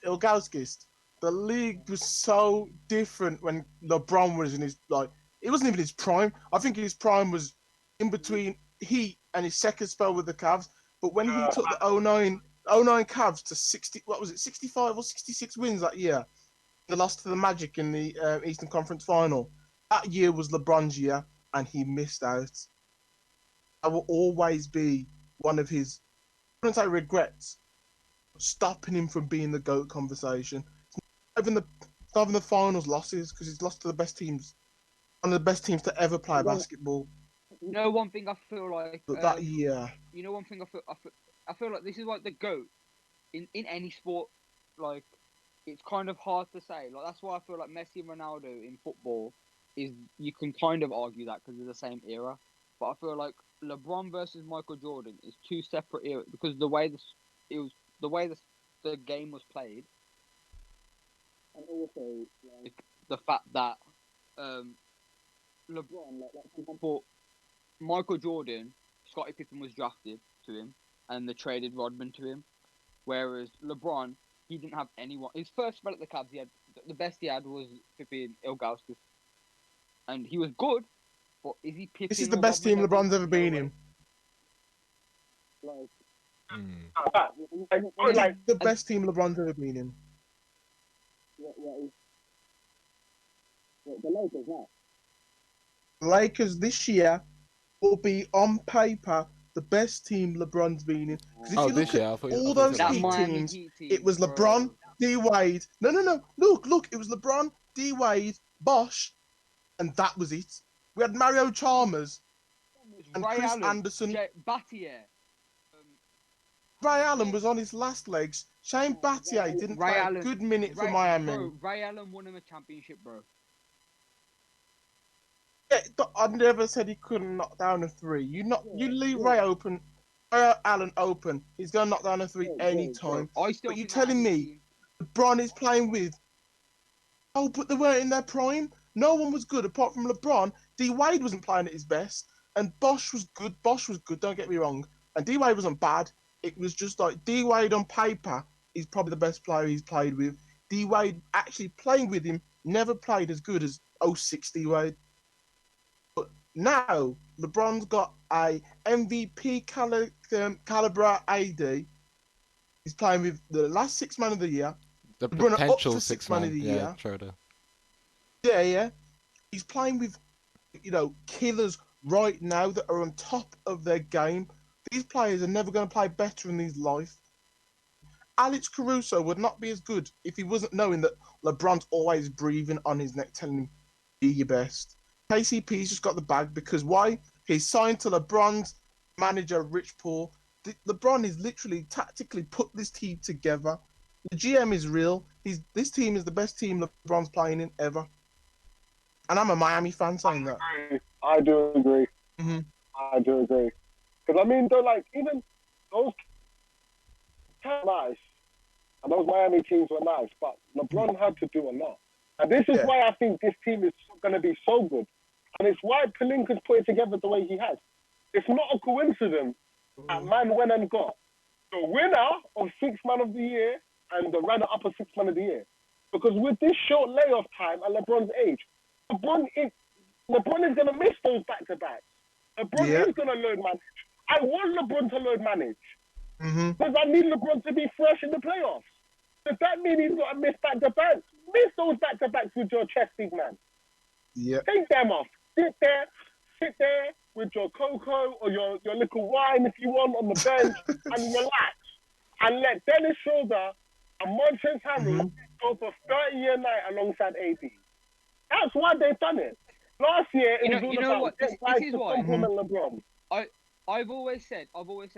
Ilgauskas. The league was so different when LeBron was in his it wasn't even his prime. I think his prime was in between Heat and his second spell with the Cavs. But when he took the 09 Cavs to 65 or 66 wins that year, they lost to the Magic in the Eastern Conference Final. That year was LeBron's year, and he missed out. That will always be one of his, I wouldn't say regrets, stopping him from being the GOAT conversation. It's not even the finals losses, because he's lost to the best teams, one of the best teams to ever play basketball. You know, one thing I feel like. But that year. You know, one thing I feel like this is like the GOAT in any sport. Like, it's kind of hard to say. Like, that's why I feel like Messi and Ronaldo in football you can kind of argue that because they're the same era. But I feel like LeBron versus Michael Jordan is 2 separate eras because the way the game was played, and also like, the fact that LeBron, like for example, Michael Jordan, Scottie Pippen was drafted to him, and they traded Rodman to him, whereas LeBron, he didn't have anyone. His first spell at the Cavs, the best he had was Pippen, Ilgauskas, and he was good. But is he Pippen? This is the best team LeBron's ever been in. Like the best team LeBron's ever been in. The Lakers now. Lakers this year will be on paper the best team LeBron's been in. Because if you look at all those Heat teams, it was LeBron, D Wade. No. Look, it was LeBron, D Wade, Bosh, and that was it. We had Mario Chalmers and Ray Chris Allen, Anderson. Battier. Ray Allen was on his last legs. Shane Battier didn't play a good minute for Miami. Bro, Ray Allen won him a championship, bro. Yeah, I never said he couldn't knock down a 3. You leave Ray Allen open. He's gonna knock down a 3 anytime. But you're telling me LeBron is playing with? Oh, but they weren't in their prime. No one was good apart from LeBron. D Wade wasn't playing at his best, and Bosh was good. Don't get me wrong. And D Wade wasn't bad. It was just like D Wade on paper is probably the best player he's played with. D Wade actually playing with him never played as good as 06 D Wade. But now LeBron's got a MVP caliber AD. He's playing with the last 6 man of the year. The potential 6 man of the year. Schroeder. Yeah. He's playing with, killers right now that are on top of their game. These players are never going to play better in his life. Alex Caruso would not be as good if he wasn't knowing that LeBron's always breathing on his neck, telling him, be your best. KCP's just got the bag because why? He's signed to LeBron's manager, Rich Paul. LeBron is literally tactically put this team together. The GM is real. This team is the best team LeBron's playing in ever. And I'm a Miami fan saying that. I do agree. Mm-hmm. I do agree. Because I mean, they're like even those nice, and those Miami teams were nice, but LeBron had to do a lot. And this is why I think this team is going to be so good. And it's why Pelinka's put it together the way he has. It's not a coincidence that man went and got the winner of Sixth Man of the Year and the runner-up of Sixth Man of the Year. Because with this short layoff time at LeBron's age, LeBron is going to miss those back-to-backs. LeBron is going to load manage. I want LeBron to load manage. Because I need LeBron to be fresh in the playoffs. Does that mean he's got to miss back-to-backs? Miss those back-to-backs with your chest, big man. Take them off. Sit there with your cocoa or your little wine if you want on the bench and relax. And let Dennis Schroeder and Montrezl Harrell go for 30-year night alongside AD. That's why they've done it. Last year, it was all about what? This is why. Compliment LeBron. I've always said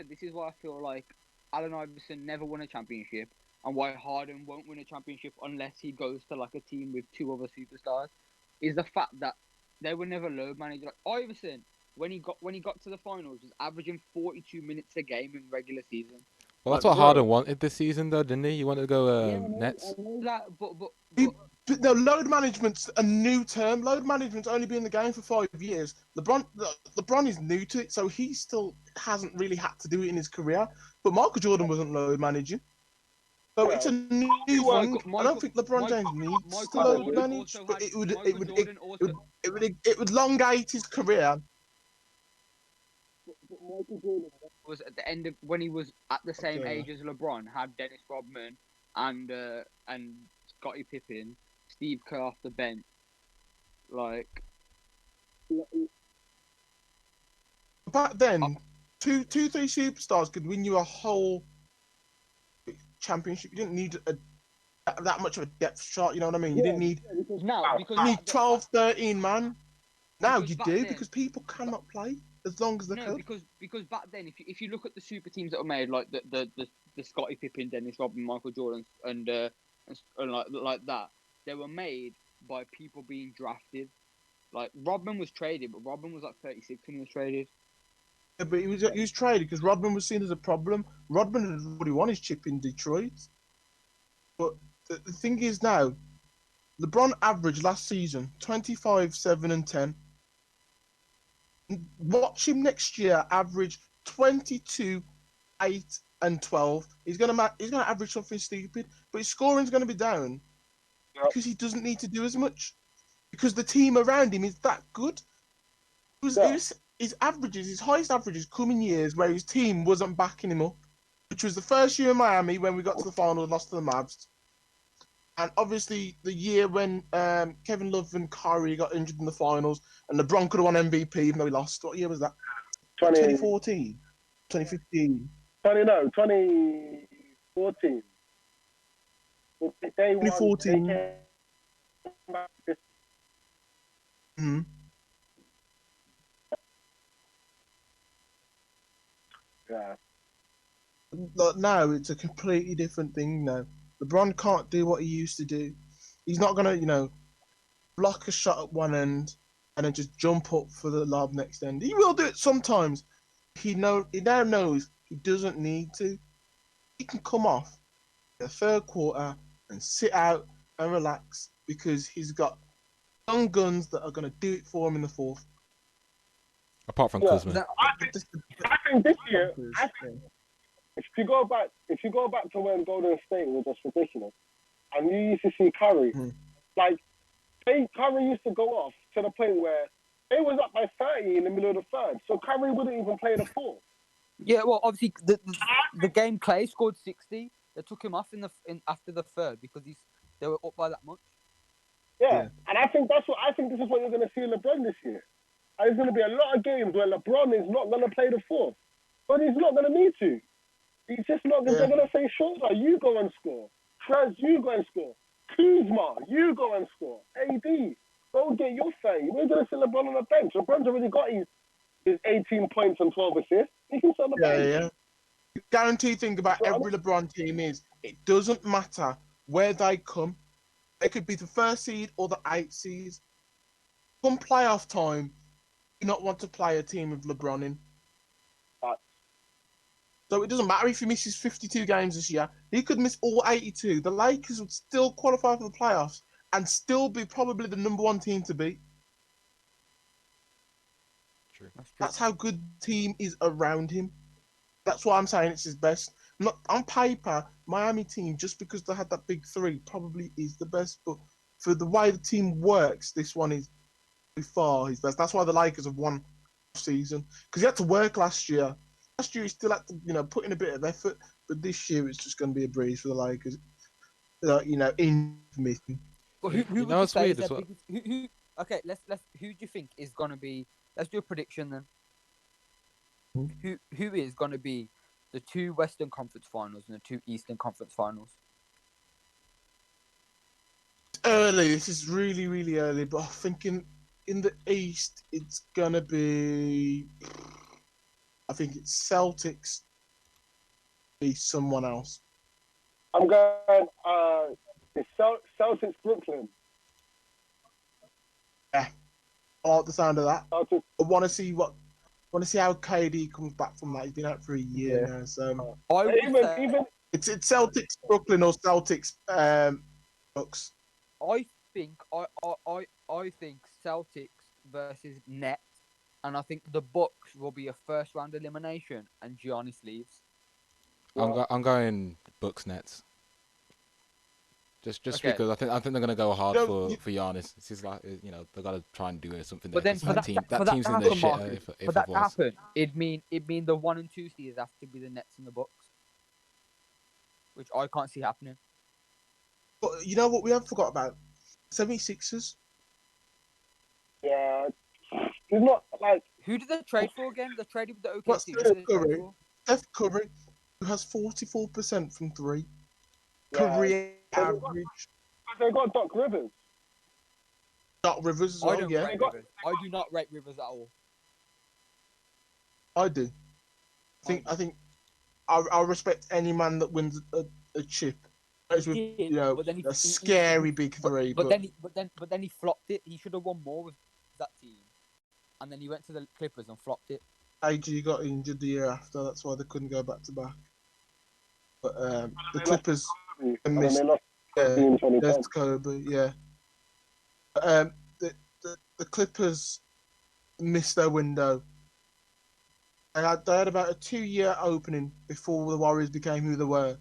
this is why I feel like Allen Iverson never won a championship and why Harden won't win a championship unless he goes to like a team with two other superstars is the fact that they were never load managed. Like Iverson, when he got to the finals, was averaging 42 minutes a game in regular season. Well, that's what Harden wanted this season, though, didn't he? He wanted to go Nets. But no, load management's a new term. Load management's only been in the game for 5 years. LeBron is new to it, so he still hasn't really had to do it in his career. But Michael Jordan wasn't load managing. So it's a new thing. I don't think LeBron James needs to load manage, but it would elongate his career. Was at the end of when he was at the same age as LeBron, had Dennis Rodman and Scottie Pippen, Steve Kerr off the bench, like back then, three superstars could win you a whole championship. You didn't need that much of a depth chart. You know what I mean? You didn't need you need 12, 13 man. Now you do because people cannot play as long as they could. Because back then, if you look at the super teams that were made, like the Scottie Pippen, Dennis Rodman, Michael Jordan, and like that, they were made by people being drafted. Like Rodman was traded, but Rodman was like 36 when he was traded. Yeah, but he was traded because Rodman was seen as a problem. Rodman would want his chip in Detroit. But the thing is now, LeBron averaged last season 25, 7, and 10. Watch him next year average 22, 8, and 12. He's gonna average something stupid, but his scoring's gonna be down because he doesn't need to do as much because the team around him is that good. His highest averages come in years where his team wasn't backing him up, which was the first year in Miami when we got to the final and lost to the Mavs. And obviously the year when Kevin Love and Kyrie got injured in the finals and LeBron could have won MVP even though he lost. What year was that? 2014? 2015? 2014. 2014. Yeah. But now it's a completely different thing now. LeBron can't do what he used to do. He's not gonna, block a shot at one end and then just jump up for the lob next end. He will do it sometimes. He now knows he doesn't need to. He can come off the third quarter and sit out and relax because he's got young guns that are gonna do it for him in the fourth. Apart from Kuzma. I think this year, if you go back to when Golden State was just ridiculous, and you used to see Curry, Curry used to go off to the point where they was up by 30 in the middle of the third, so Curry wouldn't even play the fourth. Yeah, well, obviously the game Clay scored 60. They took him off after the third because they were up by that much. Yeah. And I think this is what you're going to see in LeBron this year. And there's going to be a lot of games where LeBron is not going to play the fourth, but he's not going to need to. He's just not. They're going to say, "Schroeder, you go and score. Trez, you go and score. Kuzma, you go and score. AD, go get your 30." We're going to see LeBron on the bench. LeBron's already got his his 18 points and 12 assists, he can start the bench. Yeah. The guaranteed thing about That's what I every LeBron team is it doesn't matter where they come. They could be the first seed or the 8th seed. Come playoff time, you do not want to play a team with LeBron in. But So it doesn't matter if he misses 52 games this year. He could miss all 82. The Lakers would still qualify for the playoffs and still be probably the number 1 team to beat. True. That's true. That's how good the team is around him. That's why I'm saying it's his best. Not on paper, Miami team, just because they had that big 3, probably is the best. But for the way the team works, this one is by far his best. That's why the Lakers have won the season, because he had to work last year. Last year he still had to, put in a bit of effort. But this year it's just going to be a breeze for the Lakers. In missing. But You who would know you what's say weird is as their well? biggest? Who? Okay, let's. Who do you think is gonna be? Let's do a prediction then. Who is gonna be the 2 Western Conference Finals and the 2 Eastern Conference Finals? Early. This is really, really early. But I'm thinking in the East, it's gonna be. I think it's Celtics. Be someone else. I'm going, it's Celtics Brooklyn. I like the sound of that. Celtics, I want to see how KD comes back from that. He's been out for a year Yeah. now, so I would say. even it's Celtics Brooklyn or Celtics Bucks. I think Celtics versus Nets, and I think the Bucks will be a first round elimination, and Giannis leaves. I'm going Bucks Nets. Just Okay. because I think they're gonna go hard You know, for Giannis. It's just like they gotta try and do something there. But then 'Cause for that team's to in their happen, shit Marcus, if for that to otherwise. happen, it'd mean the 1 and 2 seeds have to be the Nets and the Bucks, which I can't see happening. But you know what we have forgot about? 76ers. yeah, he's not like Who did they trade for again? They traded with the What's OKC. Who did they trade Curry? for? Steph Curry, who has 44% from 3, yeah. career But average. they got Doc Rivers. Doc Rivers as I well. don't Yeah, rate Rivers. I do not rate Rivers at all. I do. I think I respect any man that wins a chip. As with, He did, but then a scary big 3. but then he flopped it. He should have won more with that team, and then he went to the Clippers and flopped it. AG got injured the year after. That's why they couldn't go back to back. But the they Clippers And then missed. they lost in 2010. There's Kobe. Yeah. The Clippers missed their window. They had about a 2-year opening before the Warriors became who they were.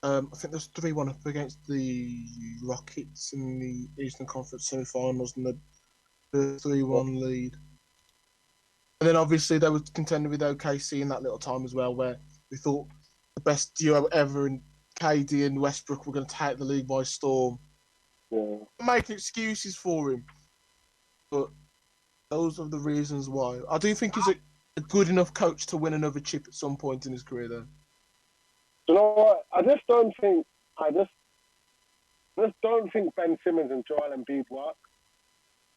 I think there's 3-1 up against the Rockets in the Eastern Conference semi-finals, and the 3-1 lead. And then obviously they were contending with OKC in that little time as well, where we thought the best duo ever in KD and Westbrook were going to take the league by storm. Yeah. I'm making excuses for him, but those are the reasons why. I do think he's a good enough coach to win another chip at some point in his career, though. You know what? I just don't think Ben Simmons and Joel Embiid work.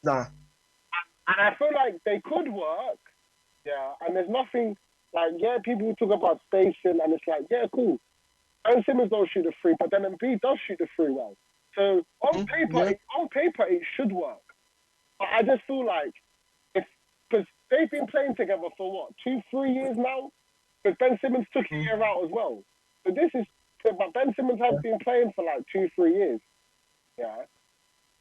Nah. And I feel like they could work. Yeah. And there's nothing like, yeah, people talk about spacing, and it's like, yeah, cool. Ben Simmons don't shoot the 3, but then Embiid does shoot the 3 well. So on paper, it should work. But I just feel like because they've been playing together for what, 2-3 years now. But Ben Simmons took a year out as well. So but Ben Simmons has been playing for like 2-3 years. Yeah.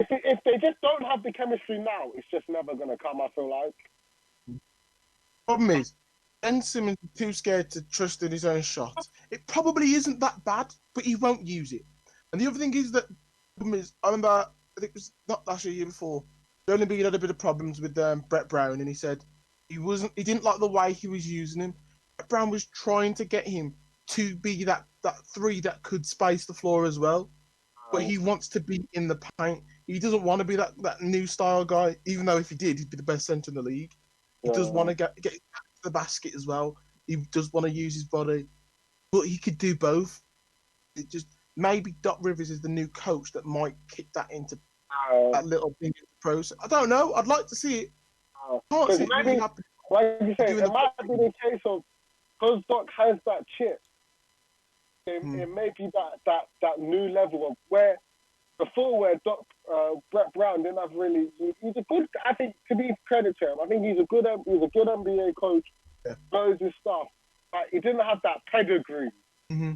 If they just don't have the chemistry now, it's just never gonna come. I feel like. Problem is, Ben Simmons is too scared to trust in his own shot. It probably isn't that bad, but he won't use it. And the other thing is that, I remember, I think it was not last year, year before, Joel Embiid had a bit of problems with Brett Brown, and he said he didn't like the way he was using him. Brett Brown was trying to get him to be that 3 that could space the floor as well. But he wants to be in the paint. He doesn't want to be that new style guy, even though if he did, he'd be the best center in the league. He does want to get to the basket as well. He does want to use his body. But he could do both. It just maybe Doc Rivers is the new coach that might kick that into that little thing in the process. I don't know. I'd like to see it. Can't see it really happening. Like you say, Given it the might be the case of because Doc has that chip, Mm. it may be that new level of where before where Brett Brown didn't have really. He's a good. I think to be credit to him, I think he's a good NBA coach. Yeah. Knows his stuff, but he didn't have that pedigree. Mm-hmm.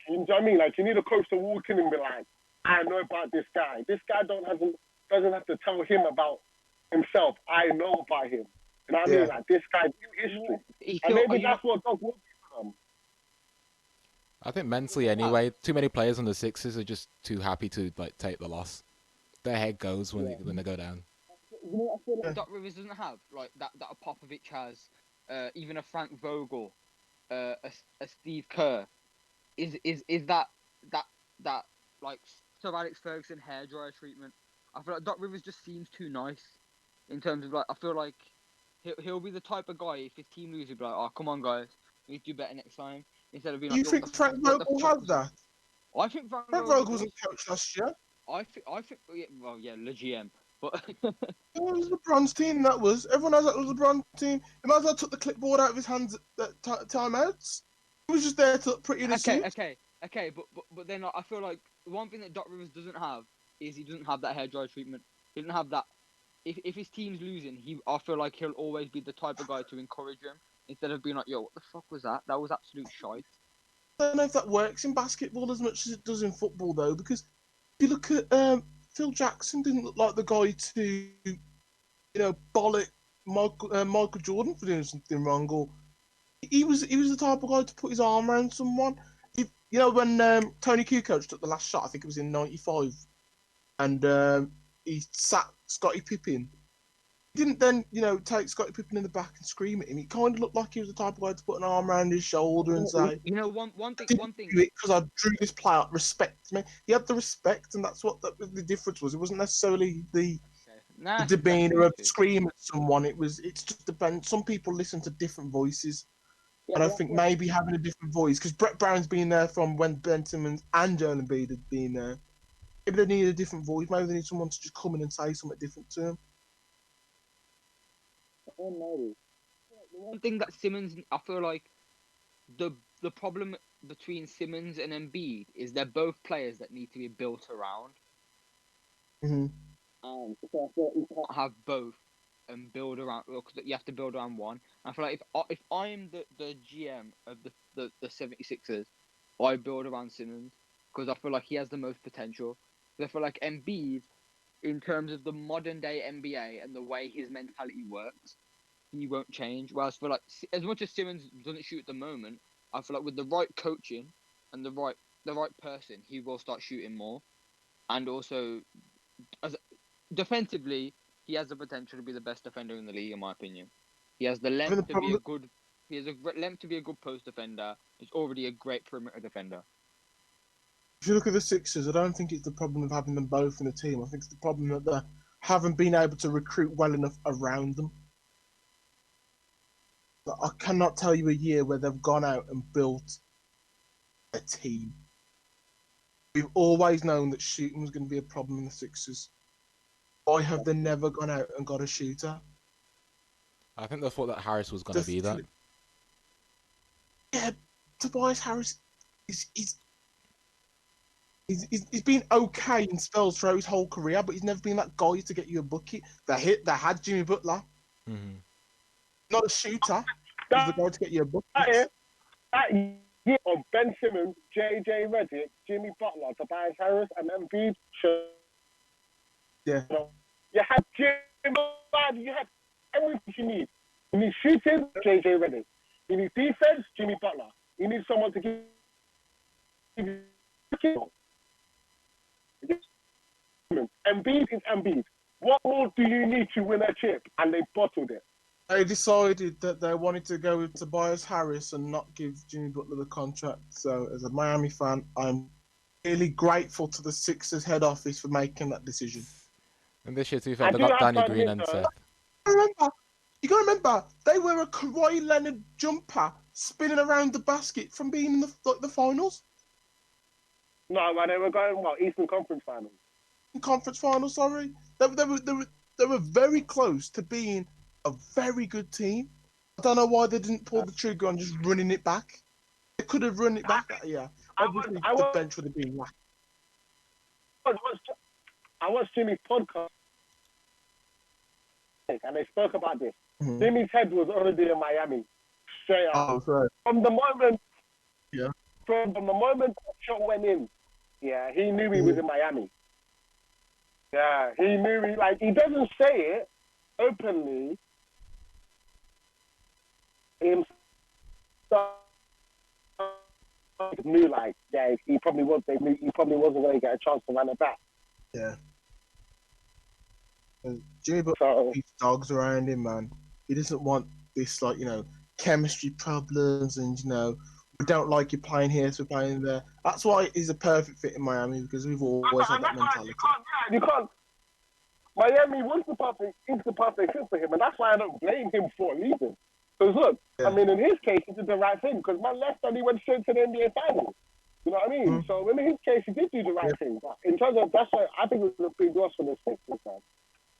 You know what I mean? Like you need a coach to walk in and be like, I know about this guy. This guy doesn't have to tell him about himself. I know about him. You know what I Yeah. mean? Like this guy knew history, and maybe that's what Doc will be for them. I think mentally anyway, too many players on the Sixers are just too happy to like take the loss. Their head goes when they go down. You know what I feel like Yeah. Doc Rivers doesn't have like that a Popovich has, even a Frank Vogel, a Steve Kerr, is that like Sir Alex Ferguson hairdryer treatment. I feel like Doc Rivers just seems too nice in terms of like I feel like he'll be the type of guy if his team loses, he'll be like, oh come on guys, we need to do better next time instead of being like, You think Frank Vogel has that? I think Frank Frank Vogel Vogel does. wasn't coach last year. I think well yeah, Le GM, but It was LeBron's team, that was. Everyone knows that was LeBron's team. He might as well took the clipboard out of his hands at timeouts. He was just there to look pretty in a suit. okay, but then like, I feel like one thing that Doc Rivers doesn't have is he doesn't have that hairdryer treatment. He doesn't have that. If his team's losing, I feel like he'll always be the type of guy to encourage him instead of being like, yo, what the fuck was that? That was absolute shite. I don't know if that works in basketball as much as it does in football, though, because if you look at Phil Jackson, didn't look like the guy to, bollock Michael Jordan for doing something wrong, or he was the type of guy to put his arm around someone. When Tony Kukoc took the last shot, I think it was in '95, and he sat Scottie Pippen. He didn't then, take Scottie Pippen in the back and scream at him. He kind of looked like he was the type of guy to put an arm around his shoulder and say, One thing. because I drew this player out, respect me. He had the respect, and that's what the difference was. It wasn't necessarily the demeanor of screaming at someone. It's just depends. Some people listen to different voices, and I think maybe having a different voice, because Brett Brown's been there from when Ben Simmons and Joel Embiid had been there. Maybe they need a different voice. Maybe they need someone to just come in and say something different to them. The one thing that Simmons, I feel like the problem between Simmons and Embiid is they're both players that need to be built around. Mm-hmm. So I feel like you can't have both and build around. Because you have to build around one. I feel like if I'm the GM of the 76ers, I build around Simmons because I feel like he has the most potential. I feel like Embiid, in terms of the modern day NBA and the way his mentality works, he won't change. Whereas I feel like as much as Simmons doesn't shoot at the moment, I feel like with the right coaching and the right person, he will start shooting more. And also, as defensively, he has the potential to be the best defender in the league, in my opinion. He has the length to be a good. He has a length to be a good post defender. He's already a great perimeter defender. If you look at the Sixers, I don't think it's the problem of having them both in a team. I think it's the problem that they haven't been able to recruit well enough around them. I cannot tell you a year where they've gone out and built a team. We've always known that shooting was going to be a problem in the Sixers. Why have they never gone out and got a shooter? I think they thought that Harris was going to be that. Yeah, Tobias Harris, he's been okay in spells throughout his whole career, but he's never been that guy to get you a bucket. They had Jimmy Butler. Mm-hmm. Not a shooter. He's the guy to get you a bucket. That year of Ben Simmons, JJ Redick, Jimmy Butler, Tobias Harris, and Embiid. Yeah. You had Jimmy Butler, you had everything you need. You need shooting, JJ Redick. You need defense, Jimmy Butler. You need someone to give you. Embiid is Embiid. What more do you need to win a chip? And they bottled it. They decided that they wanted to go with Tobias Harris and not give Jimmy Butler the contract. So, as a Miami fan, I'm really grateful to the Sixers head office for making that decision. And this year, to be fair, they got Danny Green and Seth. You gotta remember, they wear a Kawhi Leonard jumper spinning around the basket from being in the finals. No, man, they were going Eastern Conference Finals. Conference finals, sorry. They were very close to being a very good team. I don't know why they didn't pull the trigger on just running it back. They could have run it back. Yeah, obviously the bench would have been whacked. I watched Jimmy's podcast, and they spoke about this. Mhm. Jimmy's head was already in Miami, straight up. Oh, sorry. From the moment, Yeah. from the moment the shot went in, yeah, he knew he was in Miami. Yeah, he knew he doesn't say it openly. Himself knew he probably wasn't going to get a chance to run it back. Yeah. Jimmy Butler keeps dogs around him, man. He doesn't want this, chemistry problems and, we don't like you playing here, so we're playing there. That's why he's a perfect fit in Miami, because we've always had that mentality. You can't. Miami was the perfect fit for him, and that's why I don't blame him for leaving. Because look, I mean, in his case, he did the right thing, because man left and he went straight to the NBA Finals. You know what I mean? Mm-hmm. So in his case, he did do the right thing. But in terms of, that's why I think it was a big loss for the Sixers, man.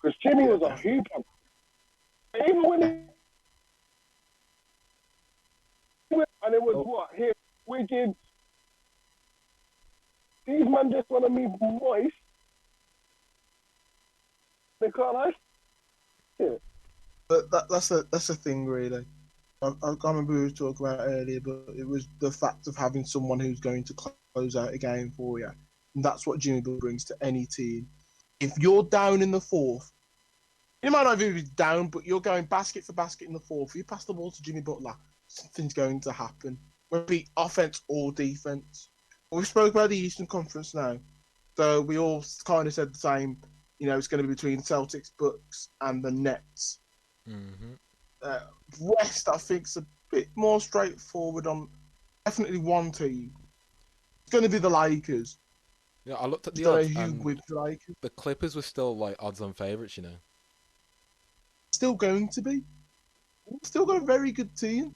Because Jimmy was a hooper. Even when and it was here, Wiggins. These men just want to be moist. They can't hide it. But that's the thing, really. I can't remember who we were talking about earlier, but it was the fact of having someone who's going to close out a game for you. And that's what Jimmy Butler brings to any team. If you're down in the fourth, you might not even be down, but you're going basket for basket in the fourth. If you pass the ball to Jimmy Butler, something's going to happen. Whether it be offense or defense. We spoke about the Eastern Conference now. So we all kind of said the same. It's going to be between Celtics, Bucks, and the Nets. Mm-hmm. West, I think, is a bit more straightforward on definitely one team. It's going to be the Lakers. Yeah, I looked at the odds, and with the Lakers. The Clippers were still odds-on favourites, Still going to be. Still got a very good team.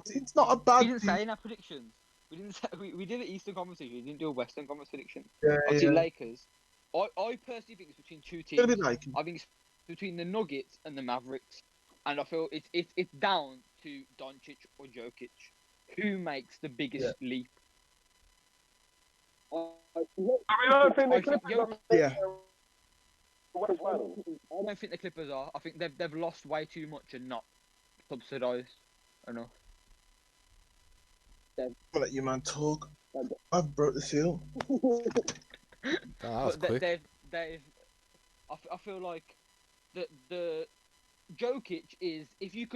It's not a bad. We didn't say in our predictions. We didn't say we did an Eastern Conference prediction. We didn't do a Western Conference prediction. Obviously, Lakers. I personally think it's between two teams. I think it's between the Nuggets and the Mavericks, and I feel it's down to Doncic or Jokic, who makes the biggest leap. I don't think the Clippers are. I don't think the Clippers are. I think they've lost way too much and not subsidised enough. I'll let you man talk. I've broke the seal. That was quick. I feel like the Jokic is if you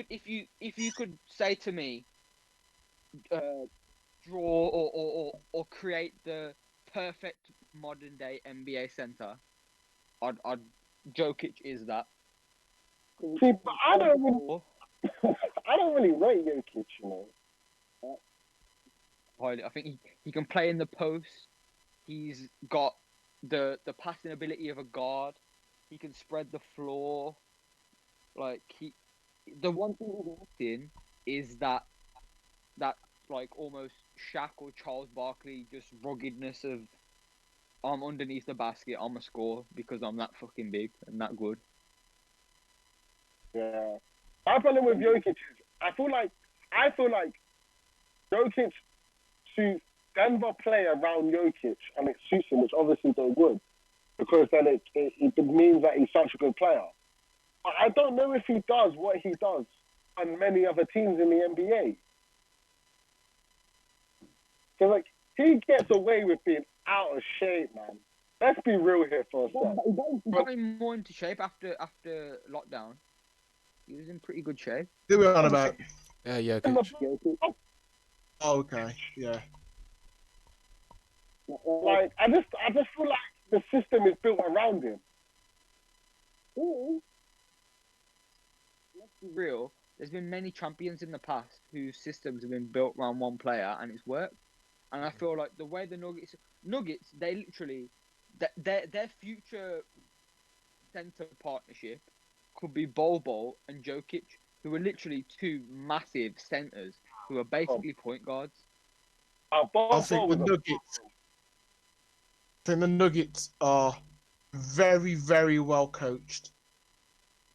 could say to me, draw or create the perfect modern day NBA center, I'd Jokic is that. See, but I don't really rate Jokic, I think he can play in the post. He's got the passing ability of a guard. He can spread the floor. The one thing he's missing is that almost Shaq or Charles Barkley just ruggedness of I'm underneath the basket, I'm a score because I'm that fucking big and that good. Yeah. My problem with Jokic is I feel like Jokic suits Denver play around Jokic and it suits him, which obviously they would, because then it means that he's such a good player. But I don't know if he does what he does on many other teams in the NBA. So he gets away with being out of shape, man. Let's be real here for a second. He got more into shape after lockdown. He was in pretty good shape. Who are we on about? Yeah. Oh, okay, yeah. I just feel like the system is built around him. Let's be real. There's been many champions in the past whose systems have been built around one player and it's worked. And I feel like the way the Nuggets, they literally, their future center partnership could be Bol and Jokic, who are literally two massive centers who are basically point guards. I think the Nuggets are very, very well coached.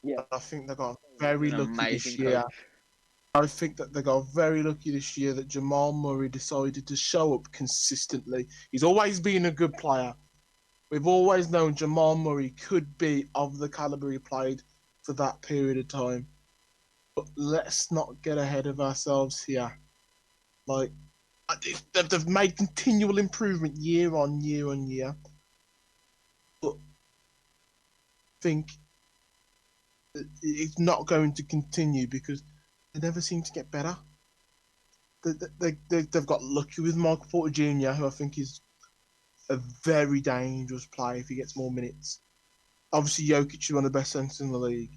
Yeah, I think they got very lucky this year. I think that they got very lucky this year that Jamal Murray decided to show up consistently. He's always been a good player. We've always known Jamal Murray could be of the caliber he played for that period of time. But let's not get ahead of ourselves here. Like, they've made continual improvement year on year on year. But I think it's not going to continue because they never seem to get better. They've got lucky with Michael Porter Jr., who I think is a very dangerous player if he gets more minutes. Obviously, Jokic is one of the best centers in the league.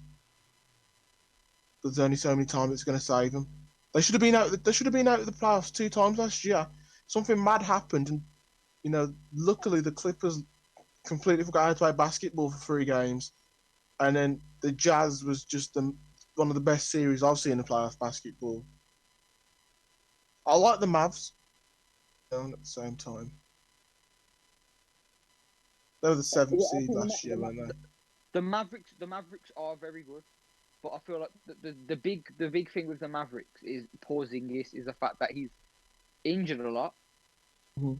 There's only so many times it's going to save them. They should have been out. They should have been out of the playoffs 2 times last year. Something mad happened, and luckily the Clippers completely forgot how to play basketball for 3 games, and then the Jazz was just one of the best series I've seen in playoff basketball. I like the Mavs, at the same time. They were the seventh Yeah, I seed think last year, weren't they? the Mavericks are very good, but I feel like the big thing with the Mavericks is Porzingis is the fact that he's injured a lot, Mhm.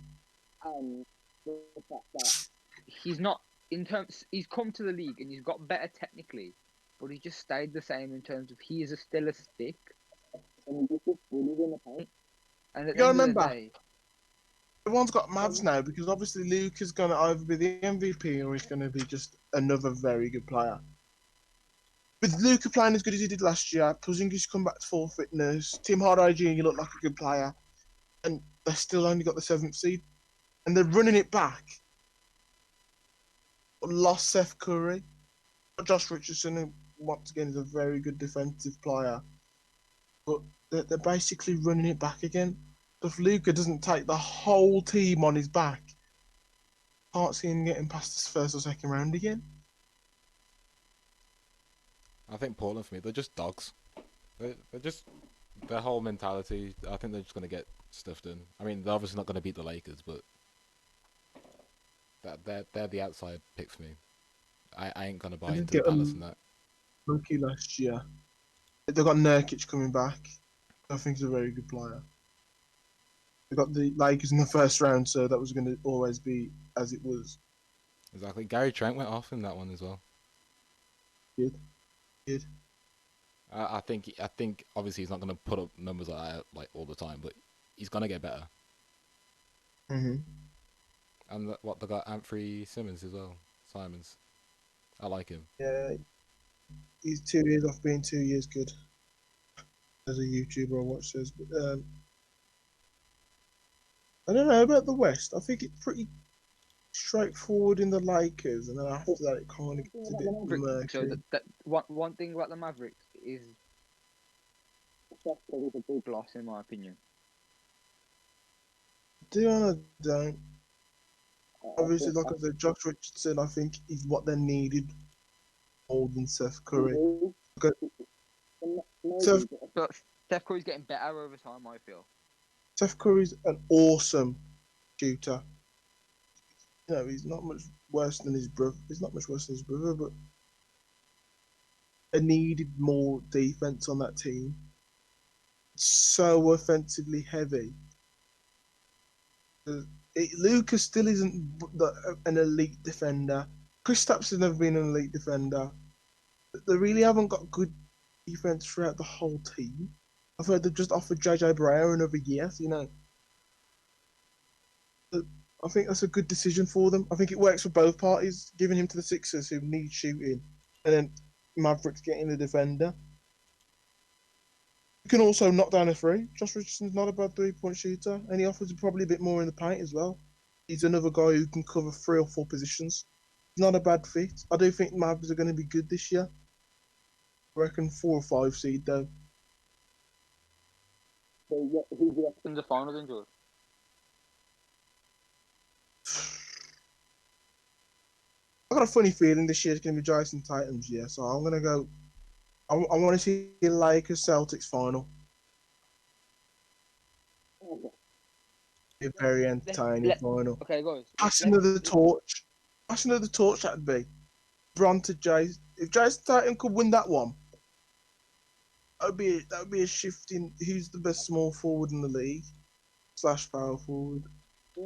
and the fact that he's not he's come to the league and he's got better technically, but he just stayed the same in terms of he is still a stick, and he just bullied in the paint. And at You the gotta end of the remember, day, everyone's got Mavs now because obviously Luke is going to either be the MVP or he's going to be just another very good player. With Luca playing as good as he did last year, Porzingis come back to full fitness, Tim Hardaway Jr. looked like a good player, and they still only got the 7th seed. And they're running it back. Lost Seth Curry. Josh Richardson, who once again is a very good defensive player. But they're basically running it back again. If Luca doesn't take the whole team on his back, can't see him getting past this first or second round again. I think Portland for me, they're just dogs. They're just their whole mentality. I think they're just gonna get stuff done. I mean, they're obviously not gonna beat the Lakers, but they're the outside picks for me. I ain't gonna buy They did into the get Dallas and that. lucky last year. They got Nurkic coming back. I think he's a very good player. They got the Lakers in the first round, so that was going to always be as it was. Exactly. Gary Trent went off in that one as well. Did. I think obviously he's not gonna put up numbers like that like all the time, but he's gonna get better. Mm-hmm. And what they got Anthony Simmons as well. Simons. I like him. Yeah, he's 2 years off being 2 years good. As a YouTuber, I watch this, but I don't know about the West. I think it's pretty straightforward in the Lakers, and then after that, it kind of gets a bit murky. so that one thing about the Mavericks is Steph Curry's a big loss in my opinion. Do and I don't. Obviously, like I said, Josh Richardson, I think, is what they needed more than Seth Curry. Steph Curry's getting better over time, I feel. Seth Curry's an awesome shooter. He's not much worse than his brother. He's not much worse than his brother, but they needed more defense on that team. It's so offensively heavy. Lucas still isn't an elite defender. Kristaps has never been an elite defender. They really haven't got good defense throughout the whole team. I've heard they've just offered JJ Barea another year, I think that's a good decision for them. I think it works for both parties, giving him to the Sixers who need shooting, and then Mavericks getting the defender. You can also knock down a three. Josh Richardson's not a bad 3-point shooter, and he offers probably a bit more in the paint as well. He's another guy who can cover 3 or 4 positions. He's not a bad fit. I do think Mavs are going to be good this year. I reckon 4 or 5 seed though. So who's in the final then, George? I got a funny feeling this year's going to be Jason Titans, yeah. So I'm going to go. I want to see the Lakers Celtics final. A very entertaining final. Okay, guys. Passing of the torch. Passing of the torch, that'd be. LeBron to Jason. If Jason Tatum could win that one, that would be a shift in who's the best small forward in the league / power forward. I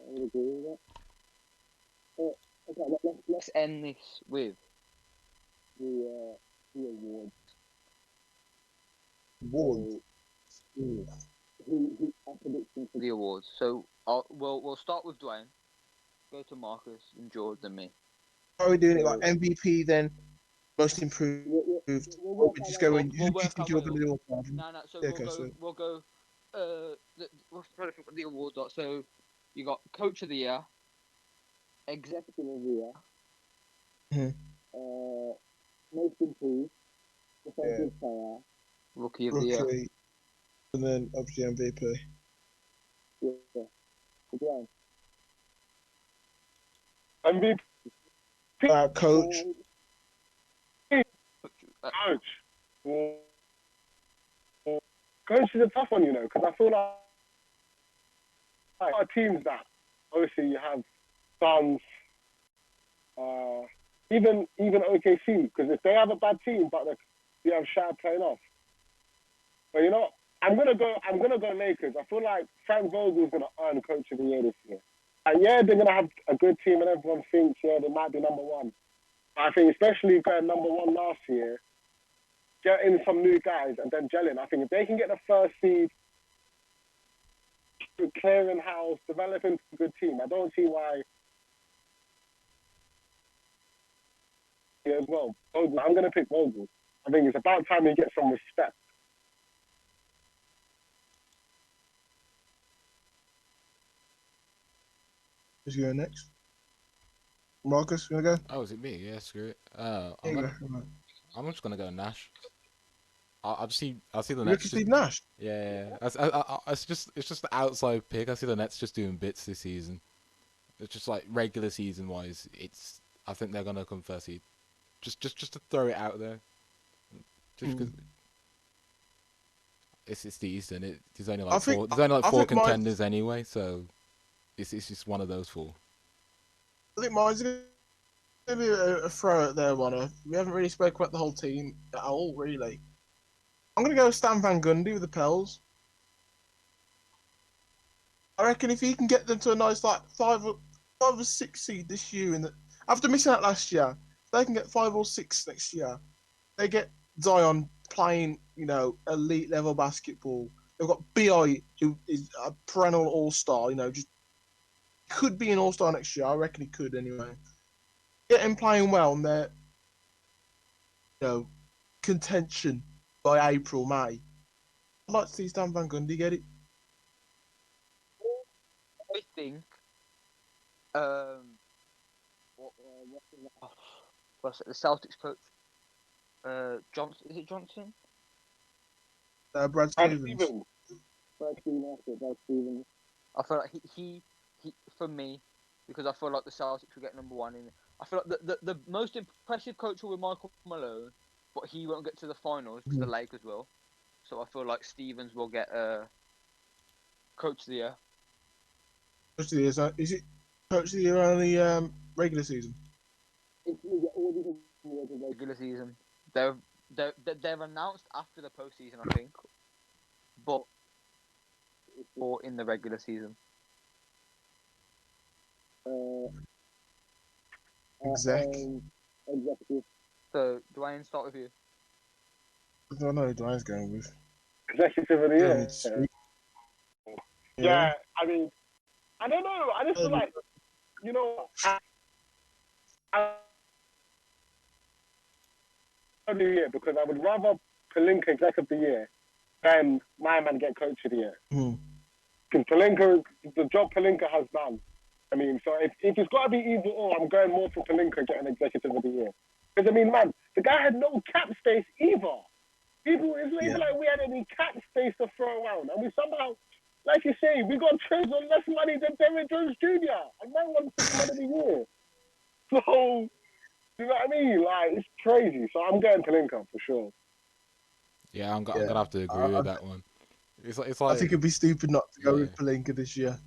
would agree with that. Okay, Let's end this with the awards. Ward. Who our prediction for the awards. So we'll start with Dwayne, go to Marcus and George and me. How are we doing it? Like MVP, then most improved. Or we just go in. Who do you think you're going to do all time? No. So Yeah, we'll okay, go. so- We'll go. We're trying to think what the awards are. So you got Coach of the Year, executive of the Mhm. year, most improved, defensive player, Rookie of the Year. Rookie, and then obviously MVP. yeah. Again. MVP Coach. coach. Coach is a tough one, because I feel like our teams that obviously you have Suns, even OKC, because if they have a bad team, but you have Shaq playing off. But I'm gonna go Lakers. I feel like Frank Vogel's gonna earn Coach of the Year this year. And yeah, they're gonna have a good team, and everyone thinks they might be number one. But I think especially going number one last year, getting some new guys and then gelling. I think if they can get the first seed, clearing house, developing a good team, I don't see why. As well, Vogel, I'm gonna pick Vogel. I think it's about time he gets some respect. Who's going next? Marcus, you wanna go? Oh, is it me? Yeah, screw it. There you go. I'm just gonna go Nash. I see the You Nets. reckon Steve Nash? Yeah. It's just the outside pick. I see the Nets just doing bits this season. It's just like regular season wise. I think they're gonna come first seed. Just to throw it out there. Just because it's the East and there's only like four contenders anyway. So it's just one of those four. I think mine's going to be a throw out there, one. We haven't really spoke about the whole team at all, really. I'm going to go with Stan Van Gundy with the Pels. I reckon if he can get them to a nice like 5 or 6 seed this year, after missing out last year, if they can get 5 or 6 next year, they get Zion playing, elite level basketball. They've got Bi, who is a perennial all-star. Just could be an all-star next year. I reckon he could anyway. Get him playing well, and they're, contention by April, May. I'd like to see Stan Van Gundy get it. I think. What's it? The Celtics coach. Johnson. Is it Johnson? Brad Stevens. Brad Stevens. I feel like he for me, because I feel like the Celtics will get number one in. I feel like the most impressive coach will be Michael Malone, but he won't get to the finals because the Lakers will. So I feel like Stevens will get Coach of the Year. Coach of the Year, is it Coach of the Year on the regular season? Regular season. They're announced after the postseason, I think, but or in the regular season. Executive. So Dwayne, start with you. I don't know who Dwayne's going with. Executive of the Year. Yeah, I mean, I don't know. I just feel like, because I would rather Pelinka Executive of the Year than my man get Coach of the Year. Because Pelinka, the job Pelinka has done. I mean, so if it's got to be either or, I'm going more for Pelinka getting Executive of the Year. Because, I mean, man, the guy had no cap space either. It's not even like we had any cap space to throw around. And we somehow, like you say, we got trades on less money than Derrick Jones Jr. And no one took Man of the Year. So, you know what I mean? Like, it's crazy. So I'm going Pelinka for sure. Yeah, I'm gonna have to agree with that one. It's like I think it'd be stupid not to go with Pelinka this year.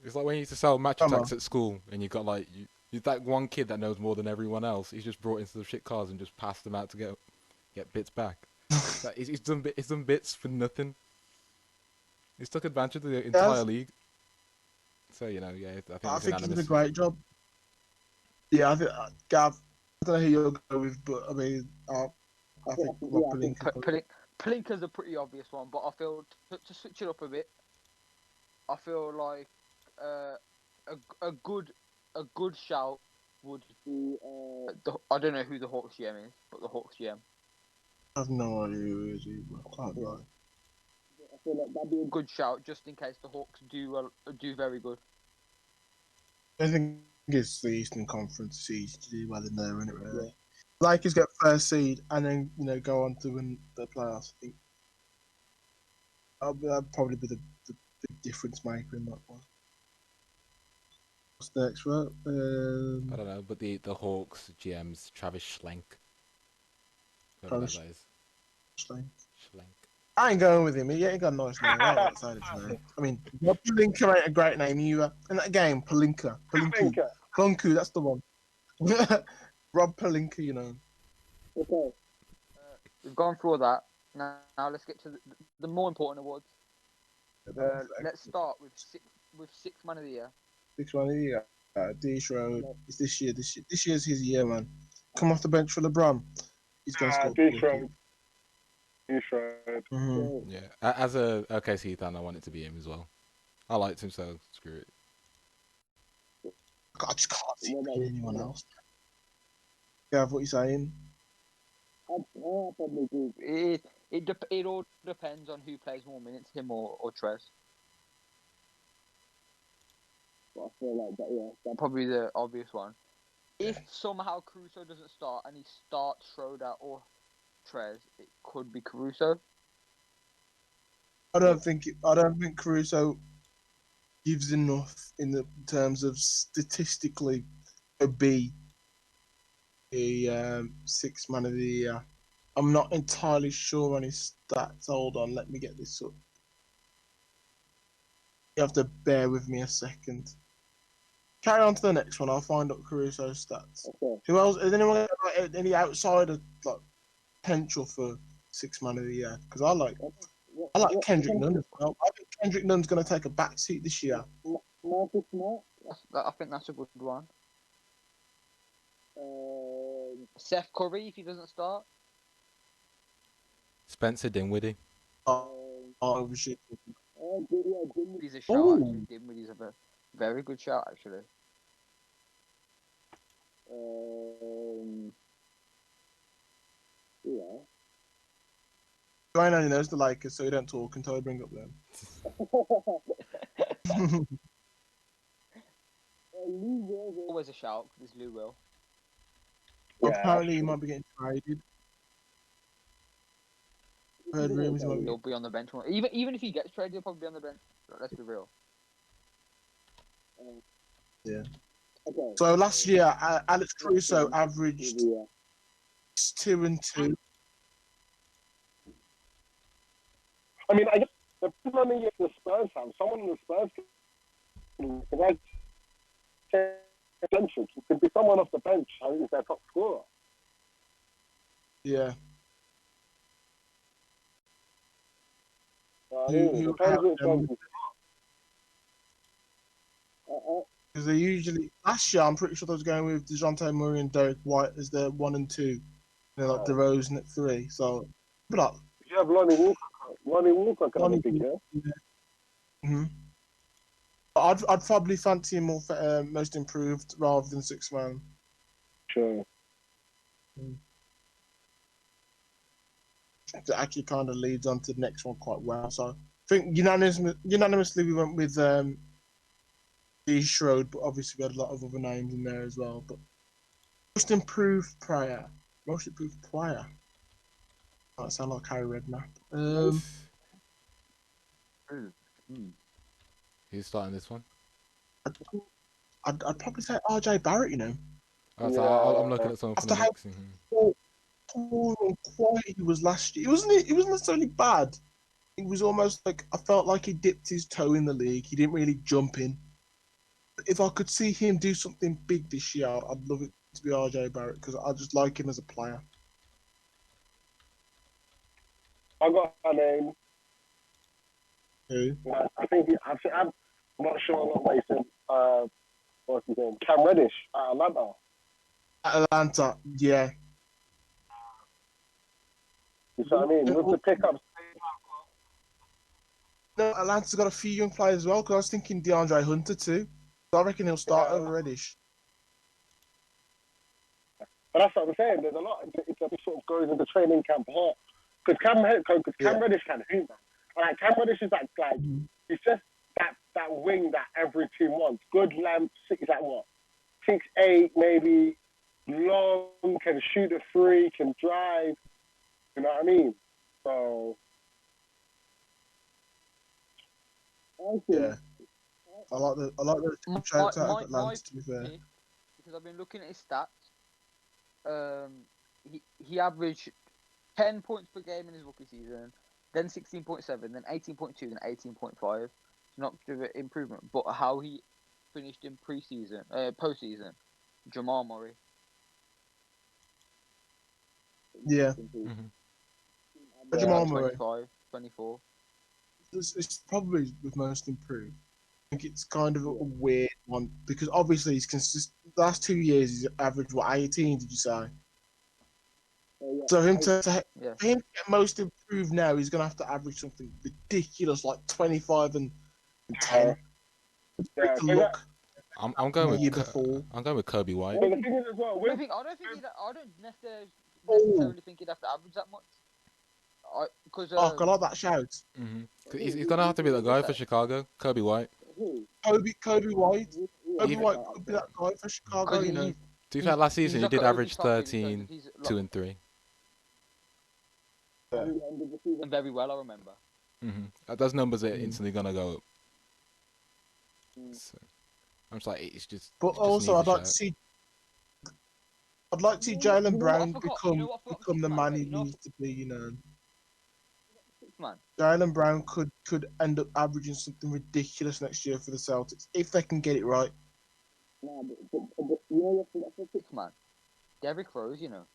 It's like when you used to sell match attacks at school and you got like He's that one kid that knows more than everyone else. He's just brought into the shit cars and just passed them out to get bits back. Like, he's done bits for nothing. He's took advantage of the entire Yes. league. So I think I it's think he did a unanimous. great job. Yeah, I think Gav. I don't know who you'll go with, but I mean, I think Rob Pelinka. Palinka's a pretty obvious one, but I feel to switch it up a bit, I feel like a good shout would be I don't know who the Hawks GM is, but the Hawks GM. I have no idea who it is either. I can't lie. I feel like that'd be a good shout just in case the Hawks do very good. I think it's the Eastern Conference is easy to do well in there, isn't it? Really. Yeah. Lakers get first seed and then go on to win the playoffs. I think that'd probably be the big difference maker in that one. What's next, right? I don't know, but the Hawks GM's Travis Schlenk. Travis Schlenk. I ain't going with him. He ain't got a nice name. I don't decided to know. I mean, Palinka ain't a great name either. In that game, Palinka. Plunku, that's the one. Rob Palinka, you know. Okay. We've gone through all that. Now let's get to the more important awards. Let's start with sixth man of the year. Sixth man of the year. D Schroed. It's this year. This year's his year, man. Come off the bench for LeBron. He's gonna score. D Schroed. Mm-hmm. Yeah, as a OKC fan, I want it to be him as well. I liked him, so screw it. I just can't see anyone else. Yeah, what you saying? I probably do. It all depends on who plays more minutes, him or Trez. But I feel like that's probably the obvious one. If somehow Caruso doesn't start and he starts Schroeder or Trez, it could be Caruso. I don't think Caruso gives enough in the terms of statistically to be a sixth man of the year. I'm not entirely sure on his stats. Hold on, let me get this up. You have to bear with me a second. Carry on to the next one. I'll find out Caruso's stats. Okay. Who else? Is anyone got any outsider potential for sixth man of the year? Because I like Kendrick Nunn as well. I think Kendrick Nunn's going to take a backseat this year. Marcus Smart. I think that's a good one. Seth Curry if he doesn't start. Spencer Dinwiddie. Shit. Dinwiddie's a shout. Actually. Dinwiddie's a very good shout actually. Yeah. Ryan only knows the Lakers, so he don't talk until I bring up them. Lou Will's always a shout because it's Lou Will. Yeah, apparently he might be getting traded. Heard rumors he'll be on the bench. Even if he gets traded, he'll probably be on the bench. Let's be real. Yeah. Okay. So last year, Alex Caruso averaged 2 and 2. I mean, I guess depends on the Spurs have. Someone in the Spurs could be someone off the bench. I think it's their top scorer. Yeah. Because they usually last year, I'm pretty sure they was going with DeJounte Murray and Derek White as their 1 and 2, and like DeRozan at 3. So, but like, you have Lonnie Walker. Lonnie Walker can have a big year. Mm-hmm. I'd probably fancy him more for most improved rather than sixth man. Sure. It actually kind of leads on to the next one quite well. So I think unanimously we went with D Schroed, but obviously we had a lot of other names in there as well. But most improved player. Might sound like Harry Redknapp. Who's starting this one? I'd probably say RJ Barrett. You know. So I'm looking at someone from the Knicks. Cool and quiet he was last year. He wasn't necessarily bad. It was almost like I felt like he dipped his toe in the league. He didn't really jump in. If I could see him do something big this year, I'd love it to be RJ Barrett because I just like him as a player. I got a name. Who? I think I'm not sure what Mason. What's his name? Cam Reddish at Atlanta. Atlanta, yeah. You see what I mean? With the pickups. No, Atlanta's got a few young players as well. Because I was thinking DeAndre Hunter too. So I reckon he'll start over Reddish. But that's what I'm saying. There's a lot. It sort of goes into training camp hot. Because Cam Reddish can hoop, man. Like Cam Reddish is like he's just that wing that every team wants. Good length, is like what 6'8", maybe long, can shoot a three, can drive. You know what I mean? So yeah, I like the shouts out of Atlanta. To be fair, because I've been looking at his stats. He averaged 10 points per game in his rookie season, then 16.7, then 18.2, then 18.5. It's not much of an improvement, but how he finished in postseason, Jamal Murray. yeah. Jamal Murray. 25, 24. It's probably the most improved. I think it's kind of a weird one because obviously he's consistent. The last 2 years he's averaged what 18? Did you say? So him to get most improved now, he's gonna have to average something ridiculous like 25 and 10. Yeah, to look. I'm going with Kirby White. But the thing is as well, I don't necessarily think he'd have to average that much. I like that shout. He's gonna have to be that guy for Chicago, Kirby White. Kobe White. Kobe White could be that guy for Chicago. You know. To be fair, last season he did average 13, 2 and 3. And very well, I remember. Those numbers are instantly gonna go up. So, I'm just like, it's just. But also, I'd like to see Jaylen Brown become the man he needs to be. You know. Man. Jaylen Brown could end up averaging something ridiculous next year for the Celtics if they can get it right. Man, Derrick Rose, you know.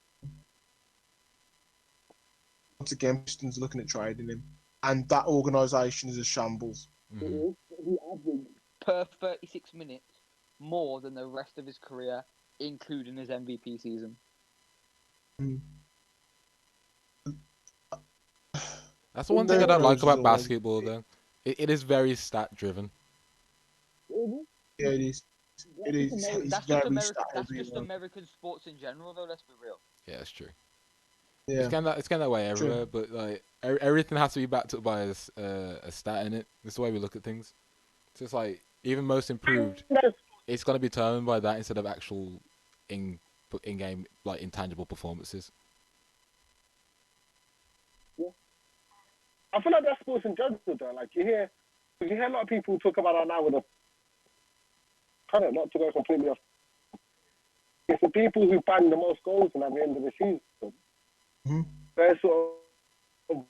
Once again, Pistons looking at trading him, and that organisation is a shambles. He averaged per 36 minutes more than the rest of his career, including his MVP season. That's the one thing I don't like about basketball, though. It is very stat driven. Yeah, it is. It is. That's just American sports in general, though. Let's be real. Yeah, it's true. Yeah. It's kind that way everywhere, but like everything has to be backed up by a stat in it. That's the way we look at things. So it's like even most improved, it's gonna be determined by that instead of actual in-game like intangible performances. I feel like that's sports in general, though. Like you hear a lot of people talk about that now with a kind of not to go completely off. It's the people who bang the most goals and at the end of the season. They're sort of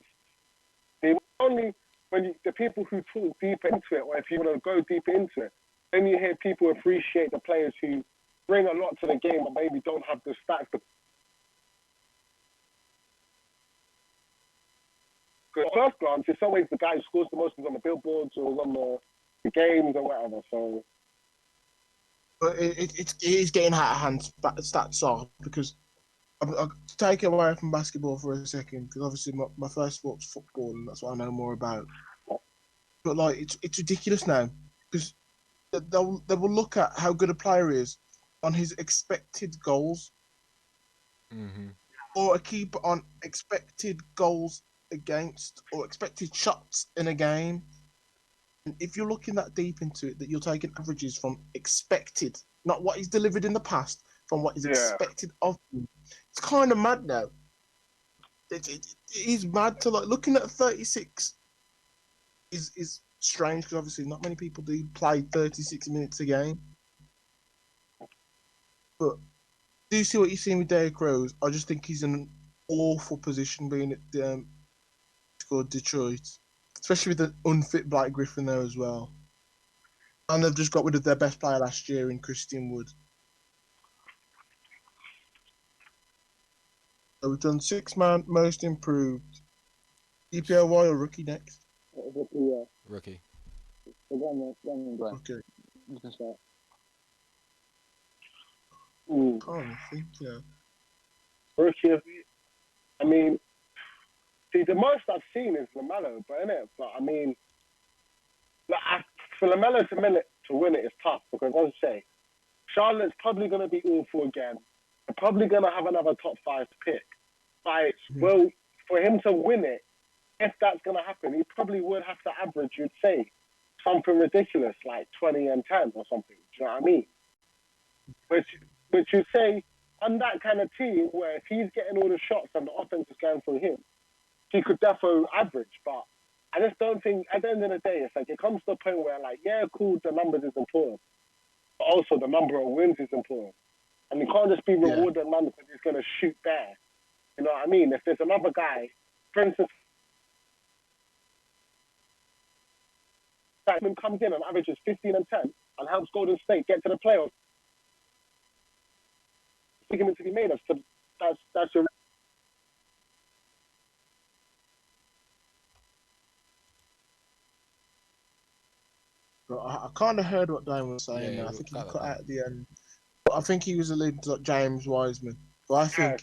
only when the people who talk deeper into it, or if you want to go deeper into it, then you hear people appreciate the players who bring a lot to the game but maybe don't have the stats. Because at first glance, it's always the guy who scores the most on the billboards or on the games or whatever. So, but it is getting out of hand. Stats are because I'll take it away from basketball for a second because obviously my first sport's football and that's what I know more about. But like it's ridiculous now because they will look at how good a player is on his expected goals, or a keeper on expected goals against or expected shots in a game. And if you're looking that deep into it, that you're taking averages from expected, not what he's delivered in the past, from what is expected of him. It's kind of mad now. It is mad to like looking at 36 is strange because obviously not many people do play 36 minutes a game. But do you see what you're seeing with Derrick Rose? I just think he's in an awful position being at Detroit, especially with the unfit Blake Griffin there as well. And they've just got rid of their best player last year in Christian Wood. So we've done 6-man, most improved. EPLY or rookie next? Yeah. Rookie. Go on. Okay. You can start. Can't think, yeah. Rookie of the- I mean, see, the most I've seen is LaMelo, but innit? But I mean, for LaMelo to win it is tough because, as I say, Charlotte's probably going to be awful again. They're probably going to have another top 5 pick. But, well, for him to win it, if that's going to happen, he probably would have to average, you'd say, something ridiculous like 20 and 10 or something. Do you know what I mean? Which you'd say, on that kind of team where if he's getting all the shots and the offense is going through him, he could definitely average. But I just don't think, at the end of the day, it's like it comes to the point where, like, yeah, cool, the numbers is important, but also the number of wins is important. And you can't just be rewarding man because he's going to shoot there. You know what I mean? If there's another guy, for instance, that comes in and averages 15 and 10 and helps Golden State get to the playoffs, argument to be made. That's your. I kind of heard what Dan was saying. Yeah, I think he got cut that. out at the end. But I think he was alluding to like James Wiseman. But I think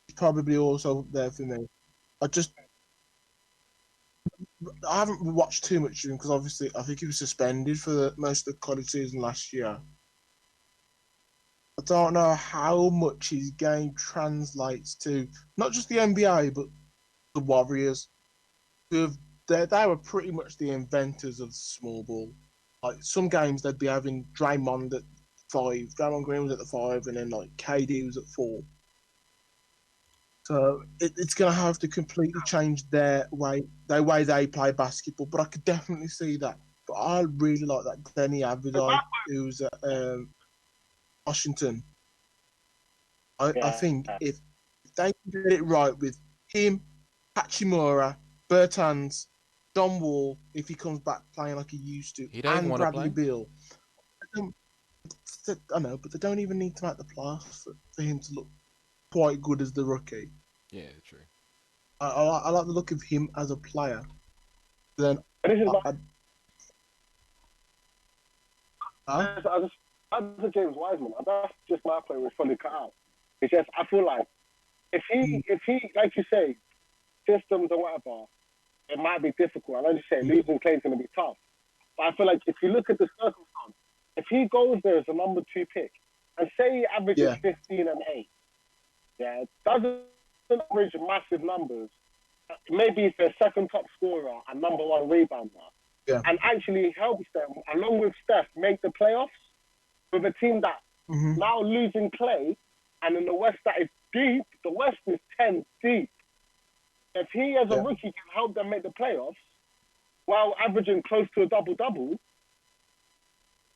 he's probably also up there for me. I haven't watched too much of him because obviously I think he was suspended for most of the college season last year. I don't know how much his game translates to not just the NBA but the Warriors. They were pretty much the inventors of the small ball. Like some games they'd be having Draymond at 5, Draymond Green was at the 5, and then like KD was at 4. So it's going to have to completely change their way they play basketball. But I could definitely see that. But I really like that Denny Abidai, who's at Washington. I think if they can get it right with him, Hachimura, Bertans, Don Wall, if he comes back playing like he used to, He don't even and want to Bradley play. Beal, I know, but they don't even need to make the playoffs for him to look quite good as the rookie. Yeah, true. I like the look of him as a player. Then I just James Wiseman. That's just my play was fully cut out. It's just I feel like if he like you say systems or whatever, it might be difficult. And I just say losing Clay's going to be tough. But I feel like if you look at the circumstance, if he goes there as a number 2 pick, and say he averages 15 and 8, doesn't average massive numbers. Maybe he's their second top scorer and number 1 rebounder, and actually helps them, along with Steph, make the playoffs with a team that now losing Clay, and in the West that is deep, the West is 10 deep. If he as a rookie can help them make the playoffs while averaging close to a double-double,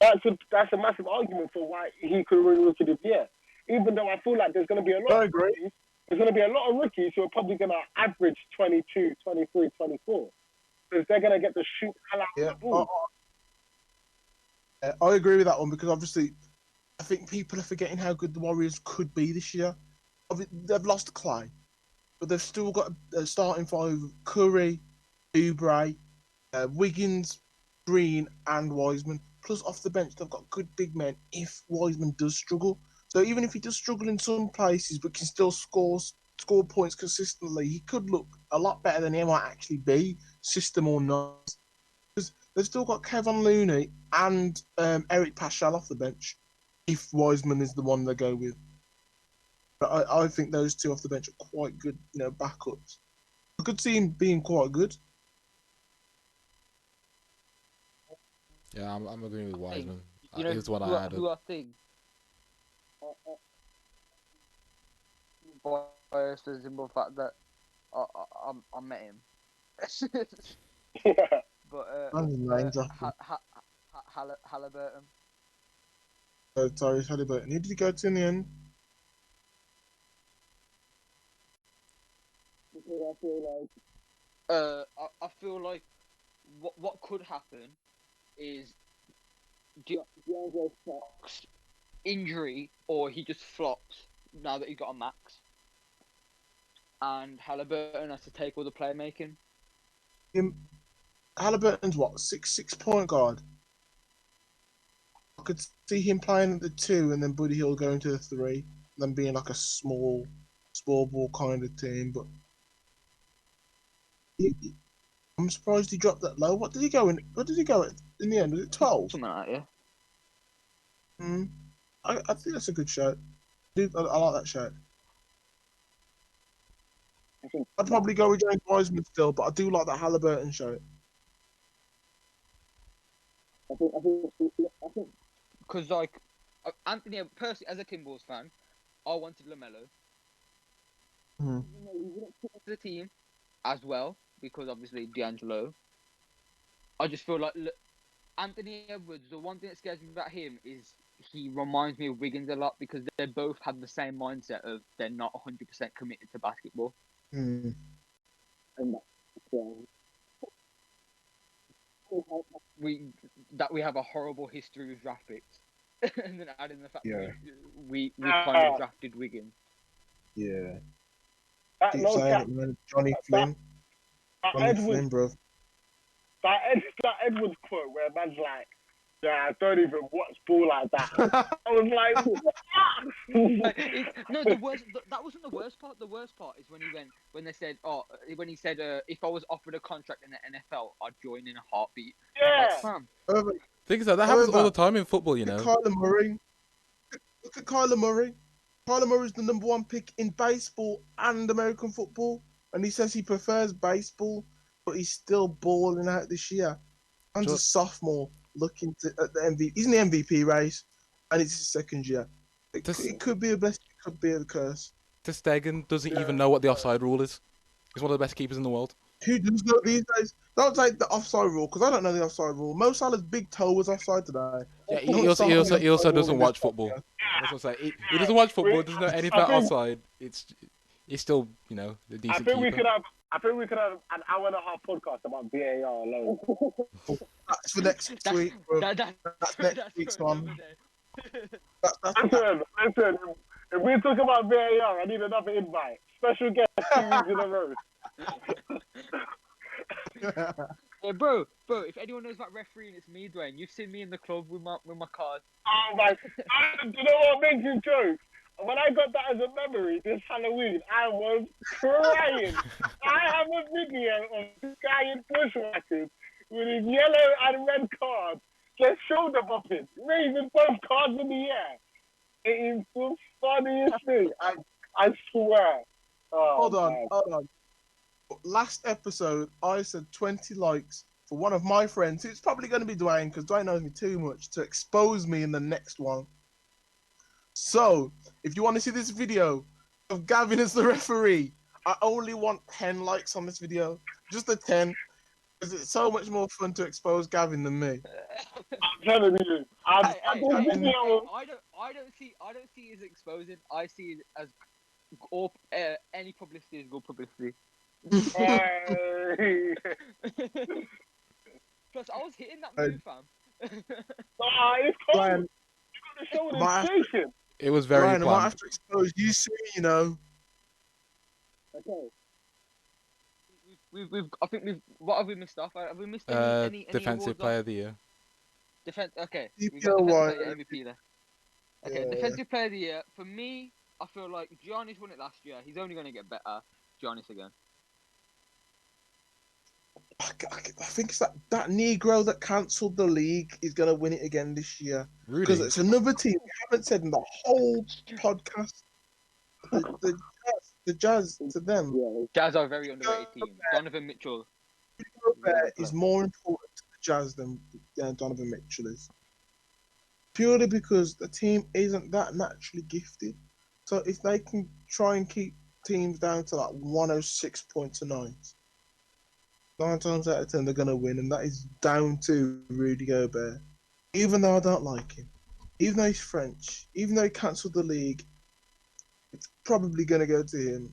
that's a massive argument for why he could win Rookie of the Year. Even though I feel like there's going to be a lot of rookies, there's going to be a lot of rookies who are probably going to average 22, 23, 24. Because they're going to get to shoot hell out of the ball. I agree with that one because obviously I think people are forgetting how good the Warriors could be this year. They've lost Clay, but they've still got a starting 5: Curry, Oubre, Wiggins, Green, and Wiseman. Plus, off the bench, they've got good big men if Wiseman does struggle. So even if he does struggle in some places, but can still score points consistently, he could look a lot better than he might actually be, system or not. Because they've still got Kevin Looney and Eric Paschal off the bench, if Wiseman is the one they go with. But I think those two off the bench are quite good, backups. I could see him being quite good. Yeah, I'm agreeing with Wiseman. Here's what I added. Who I think biased is in the fact that I met him. But Halliburton. Tyrese Halliburton. Who did he go to in the end? I feel like what could happen is DeAndre Fox injury, or he just flops now that he got a max, and Halliburton has to take all the playmaking. Halliburton's what, 6'6" point guard. I could see him playing at the 2 and then Buddy Hill going to the 3, then being like a small ball kind of team. But I'm surprised he dropped that low. What did he go in? What did he go at in the end? Was it 12? Something like that, yeah. I think that's a good shot. I like that shot. I'd probably go with James Wiseman still, but I do like that Halliburton shot. I think, because like Anthony, personally, as a Timberwolves fan, I wanted LaMelo. Mm-hmm. You know, he wouldn't fit into the team as well because obviously D'Angelo. I just feel like Anthony Edwards. The one thing that scares me about him is he reminds me of Wiggins a lot because they both have the same mindset of they're not 100% committed to basketball. Mm. And we have a horrible history with draft picks, and then adding the fact that we kind of drafted Wiggins. Yeah. That no cap. Johnny Flynn. Johnny Edwards, Flynn, bro. that Edwards quote where man's like, yeah, I don't even watch ball like that. I was like, what? No, that wasn't the worst part. The worst part is when he said, if I was offered a contract in the NFL, I'd join in a heartbeat. Yeah. Like, fam. Things like that happens all the time in football, you know. Kyler Murray. Look at Kyler Murray. Kyler Murray's the #1 pick in baseball and American football, and he says he prefers baseball, but he's still balling out this year. And a sophomore looking at the MVP. He's in the MVP race, and it's his second year. It could be a blessing, it could be a curse. Stegen doesn't even know what the offside rule is. He's one of the best keepers in the world. Who does know these days? Don't take the offside rule, because I don't know the offside rule. Mo Salah's big toe was offside today. Yeah, he also doesn't watch football. That's what I'm saying. He doesn't watch football. Doesn't know anything about offside. He's still, the decent keeper. I think we could have an hour and a half podcast about VAR alone. That's for next week, bro. That's next week's one. Listen. If we talk about VAR, I need another invite. Special guest 2 weeks in a row. Yeah, bro. If anyone knows about refereeing, it's me, Dwayne. You've seen me in the club with my card. Oh my! Do you know what makes you joke? When I got that as a memory this Halloween, I was crying. I have a video of this guy in bushwhackers with his yellow and red cards, just shoulder bopping, raising both cards in the air. It is the funniest thing. I swear. Oh, hold on. Last episode, I said 20 likes for one of my friends. It's probably going to be Dwayne, because Dwayne knows me too much to expose me in the next one. So, if you want to see this video of Gavin as the referee, I only want 10 likes on this video. Just a 10. Because it's so much more fun to expose Gavin than me. I'm telling you. I don't see it as exposing. I see it as any publicity is good publicity. Hey. Plus, I was hitting that move, fam. It's cold. Brian, You got the shoulders shaking. It was very Brian, I planned. might have to expose you soon, Okay. What have we missed off? Have we missed any Defensive Player of the Year. Okay. DPOY. We got Defensive Player MVP there. Okay, Yeah. Defensive Player of the Year. For me, I feel like Giannis won it last year. He's only going to get better. Giannis again. I think it's that Negro that cancelled the league is going to win it again this year. Because it's another team we haven't said in the whole podcast. The Jazz, to them. Yeah, Jazz are a very underrated team. Donovan Mitchell is more important to the Jazz than Donovan Mitchell is. Purely because the team isn't that naturally gifted. So if they can try and keep teams down to like 106 points a night, 9 times out of 10 they're going to win, and that is down to Rudy Gobert. Even though I don't like him, even though he's French, even though he cancelled the league, it's probably going to go to him.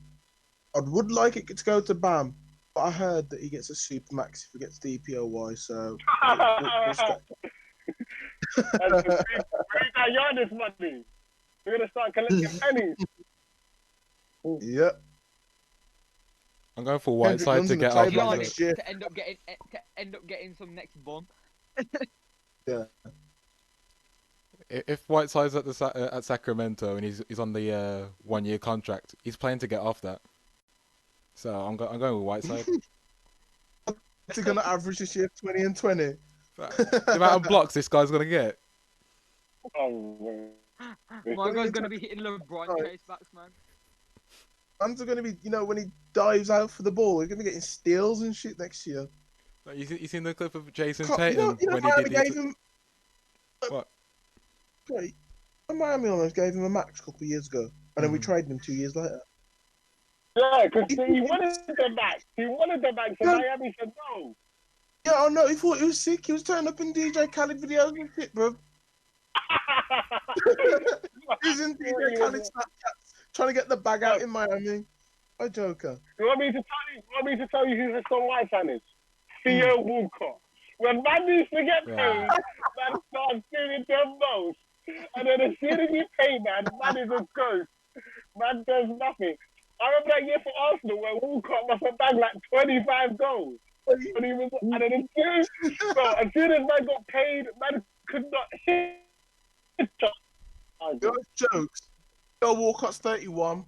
I would like it to go to Bam, But I heard that he gets a super max if he gets DPOY, so we'll start. And we need that Giannis money. We're gonna start collecting pennies. Yep. I'm going for Kendrick Whiteside Nunn's to in the get trade off. block Giannis next year. to end up getting some next bum. Yeah. If Whiteside's at Sacramento and he's on the 1-year contract, he's playing to get off that. So I'm going with Whiteside. He's gonna average this year 20 and 20. The amount of blocks this guy's gonna get. Oh, man. My guy's gonna be hitting LeBron Right. chase backs, man. Fans are gonna be, when he dives out for the ball, we're gonna be getting steals and shit next year. Like, you seen the clip of Jason You Tatum know, when he Miami did gave it? him. What? Wait, Miami almost gave him a max a couple of years ago, and then we traded him 2 years later. Yeah, because he wanted them back. He wanted them back, so Yeah. Miami said no. Yeah, I know. He thought he was sick. He was turning up in DJ Khaled videos and shit, bro. He's in DJ Khaled Snapchats trying to get the bag out in Miami. A joker. You want me to tell you who the Son White fan is? Theo Walcott. When man needs to get paid, man starts doing the most. And then as soon as you pay, man is a ghost. Man does nothing. I remember that year for Arsenal where Walcott must have bagged like 25 goals. And he was, and then as soon as man got paid, man could not hit. No jokes. Theo Walcott's 31.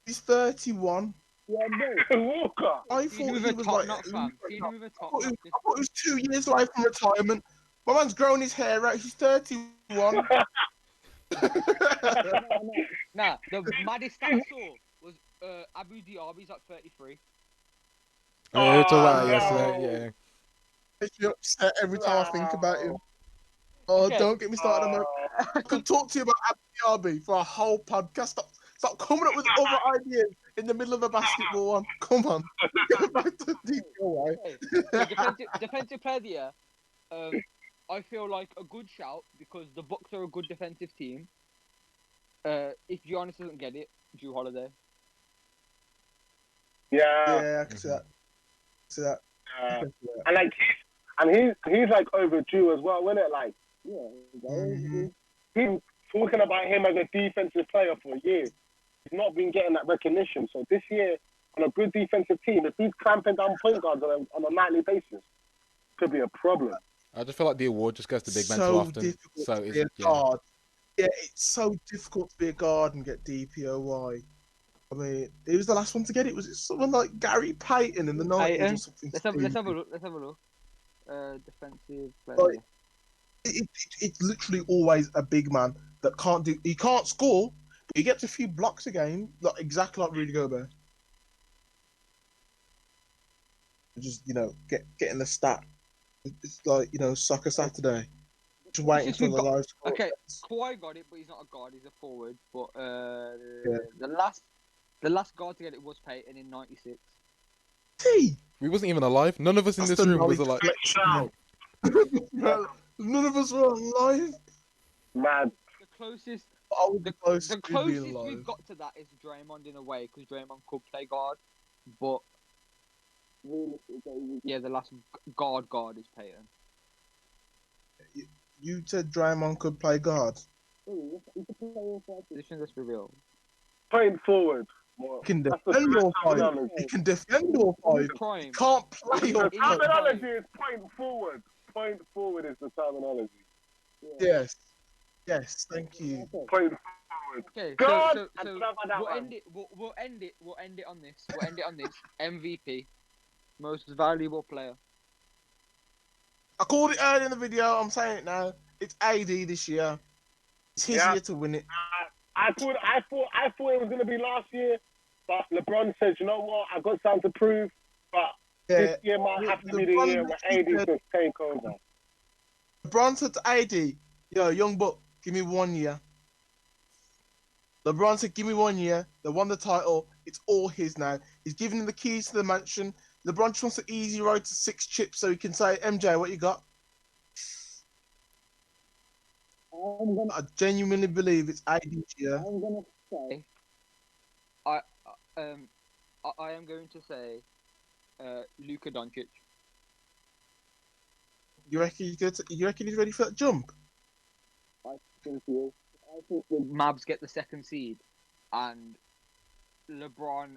He's 31. Walcott. I See him thought with he a was top like. knot, fam. See him with a I top thought knot. it was 2 years away from retirement. My man's grown his hair out. He's 31. Nah, the maddest stat I saw was Abu Dhabi's at 33. Yeah, we talked about that no. yesterday. Yeah. Makes me upset every time I think about him. Oh, Okay. don't get me started on that. I could talk to you about Abu Dhabi for a whole podcast. Stop coming up with other ideas in the middle of a basketball one. Come on. Get back to DPOY. Okay. So defensive player of the year. I feel like a good shout because the Bucks are a good defensive team. If Giannis doesn't get it, Drew Holiday. Yeah. I can see that. And like he's like overdue as well, isn't it? Like, he's talking about him as a defensive player for years. He's not been getting that recognition. So this year, on a good defensive team, if he's clamping down point guards on a nightly basis, could be a problem. I just feel like the award just goes to big men too So often. difficult So to it's be a guard. Yeah, it's so difficult to be a guard and get DPOY. I mean, who was the last one to get it? Was it someone like Gary Payton in the 90s or something? Let's have a look. Defensive player. Like, it's literally always a big man that he can't score, but he gets a few blocks a game, like exactly like Rudy Gobert. Just getting the stat. It's like Soccer Saturday. Just waiting for the live score. Okay, Kawhi got it, but he's not a guard. He's a forward. But the last guard to get it was Peyton in '96. Hey, we wasn't even alive. None of us in this room was alive. None of us were alive. Man. The closest The we've got to that is Draymond in a way, because Draymond could play guard, but yeah, the last guard is Peyton. You said Draymond could play guard. Let's be real. Point forward. He can defend your five. He can defend your five. He can't play your The terminology is point forward. Point forward is the terminology. Yes. Yes, thank you. Point forward. Okay, God, so we'll end it on this. We'll end it on this. MVP, most valuable player. I called it earlier in the video. I'm saying it now. It's AD this year. It's his year to win it. I thought it was gonna be last year, but LeBron said, you know what? I've got something to prove. But this year might have to be the year where AD just take over. LeBron said to AD, "Yo, young buck, give me 1 year." LeBron said, "Give me 1 year." They won the title. It's all his now. He's giving him the keys to the mansion. LeBron just wants an easy road to 6 chips so he can say, "MJ, what you got?" I genuinely believe it's AD this year. I'm gonna say, I am going to say Luka Doncic. You reckon you reckon he's ready for that jump? I think he is. I think The Mavs get the second seed, and LeBron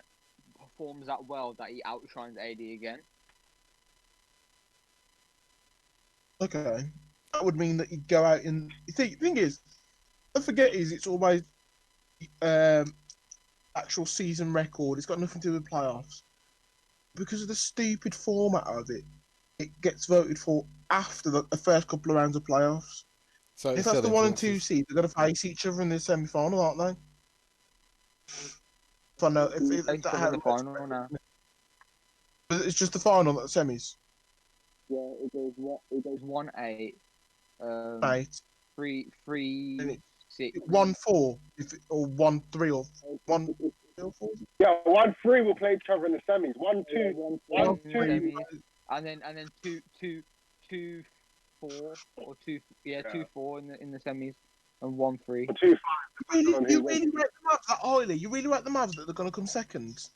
performs that well that he outshines AD again. Okay, that would mean that he'd go out in. Thing is, don't forget is it's always actual season record. It's got nothing to do with playoffs because of the stupid format of it. It gets voted for after the first couple of rounds of playoffs. So it If that's still the 1 and 2 influences. seed, they're going to face each other in the semi-final, aren't they? If I know, if They that still how in the it works. final now. It's just the final, not the semis. yeah, it goes what? It goes There's 1-8, Right. 3, And 6. 1-4, or 1-3 or 1-4. yeah, 1-3 will play each other in the semis. 1-2, in 1-2. the semis, and then 2-4 or 2-4 in the semis, and 1-3. 2-5. You really rate the Mavs that highly? You really rate the Mavs that they're going to come second?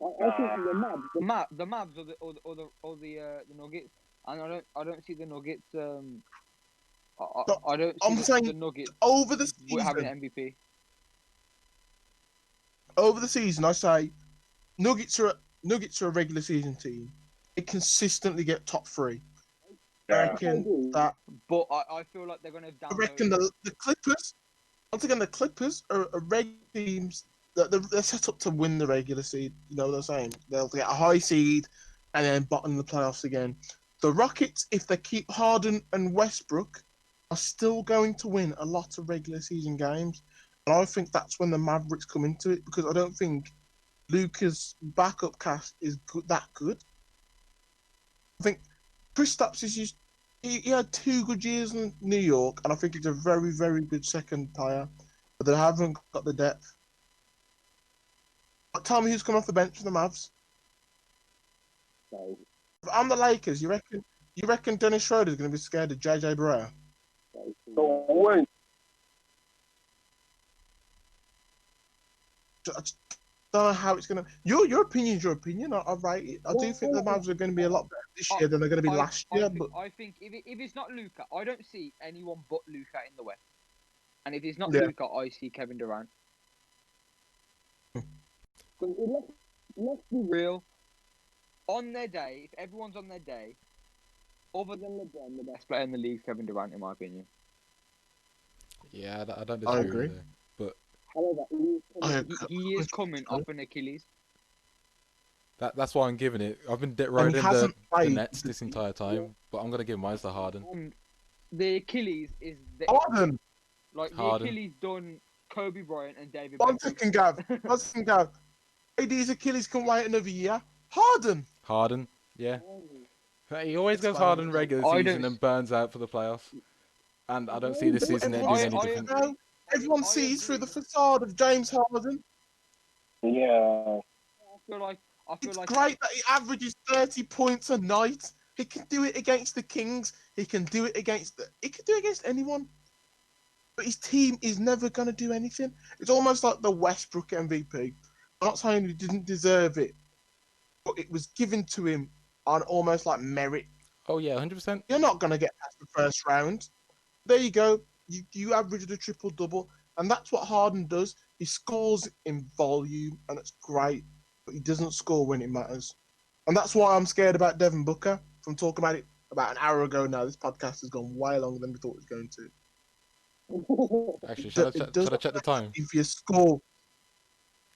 I think the Mavs. The Mavs or the Nuggets, and I don't see the Nuggets. I don't I'm see saying the Nuggets over the having season. MVP. Over the season, I say Nuggets are a regular season team. They consistently get top 3. I Yeah. reckon that. But I feel like they're going to I downvote. reckon the Clippers. Once again, the Clippers are regular teams that they're set up to win the regular seed. You know what I'm saying? They'll get a high seed and then bottom the playoffs again. The Rockets, if they keep Harden and Westbrook, are still going to win a lot of regular season games. And I think that's when the Mavericks come into it because I don't think Luka's backup cast is that good. I think Kristaps is used. He had 2 good years in New York, and I think he's a very, very good second player. But they haven't got the depth. But tell me who's coming off the bench for the Mavs. So, If I'm the Lakers, you reckon Dennis Schroeder's going to be scared of JJ Barea? so wait. I just don't know how it's going to. Your opinion's your opinion. I rate it. I do think the Mavs are going to be a lot better this year than they're going to be last year. But I think if it's not Luka, I don't see anyone but Luka in the West. And if it's not Yeah. Luka, I see Kevin Durant. Let's be real. On their day, if everyone's on their day, other than LeBron, the best player in the league is Kevin Durant, in my opinion. Yeah, I don't I disagree agree. there. But However, He is coming off an Achilles. that's why I'm giving it. I've been And riding he hasn't the played Nets this entire time, but I'm gonna give mine to Harden. And the Achilles is Harden. like the Harden. Achilles done Kobe Bryant and David One Beckham. second, Gav. One second, Gav. AD's Achilles can wait another year. Harden. Yeah. He always That's goes fine. hard in regular I season don't- and burns out for the playoffs. And I don't see this season there doing any I different. agree. Everyone I sees through agree. the facade of James Harden. yeah. I feel It's like great that he averages 30 points a night. He can do it against the Kings. He can do it against anyone. But his team is never going to do anything. It's almost like the Westbrook MVP. I'm not saying he didn't deserve it, but it was given to him on almost like merit. Oh yeah, 100%. You're not going to get past the first round. There you go. You averaged a triple double, and that's what Harden does. He scores in volume, and it's great, but he doesn't score when it matters. And that's why I'm scared about Devin Booker. From talking about it about an hour ago now, this podcast has gone way longer than we thought it was going to. Actually, Should I check the time? If you score,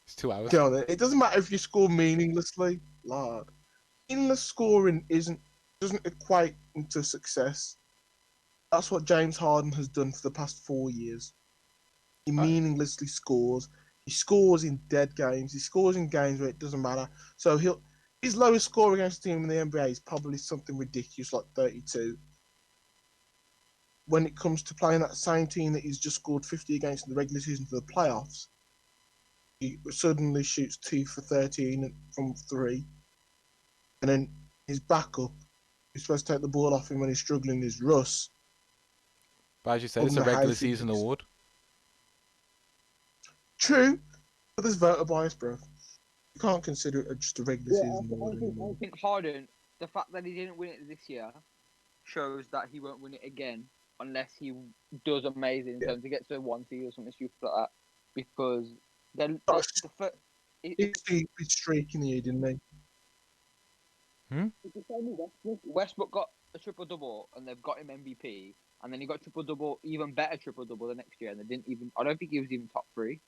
It's 2 hours. go on then. It doesn't matter if you score meaninglessly. Lord, meaningless scoring doesn't equate into success. That's what James Harden has done for the past 4 years. He meaninglessly scores. He scores in dead games. He scores in games where it doesn't matter. So his lowest score against a team in the NBA is probably something ridiculous like 32. When it comes to playing that same team that he's just scored 50 against in the regular season for the playoffs, he suddenly shoots 2 for 13 from 3. And then his backup, who's supposed to take the ball off him when he's struggling, is Russ. But as you said, it's a regular season House award. True, but there's voter bias, bro. You can't consider it just a regular season award anymore. I think Harden, the fact that he didn't win it this year shows that he won't win it again unless he does amazing in terms of gets to one seed or something stupid like that. Because then the first. He's streak in the year, didn't he? Westbrook got a triple double and they've got him MVP, and then he got triple double, even better triple double the next year, and they didn't even. I don't think he was even top 3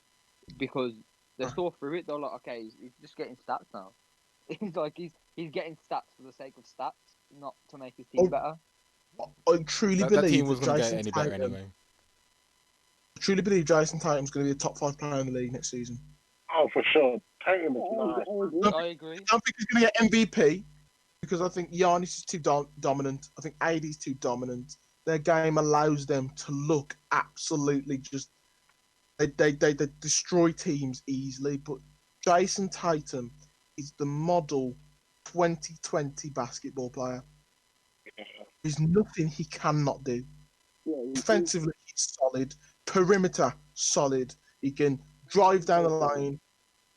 because they saw through it. They're like, okay, he's just getting stats now. He's getting stats for the sake of stats, not to make his team better. I truly That believe team was that going to get Jason any better Tatum. anyway. I truly believe Jason Tatum's going to be a top 5 player in the league next season. Oh, for sure. Tatum is nice. I agree. I don't think he's going to get MVP because I think Giannis is too dominant. I think AD is too dominant. Their game allows them to look absolutely just. They destroy teams easily, but Jason Tatum is the model 2020 basketball player. There's nothing he cannot do. Offensively, he's solid. Perimeter, solid. He can drive down the line.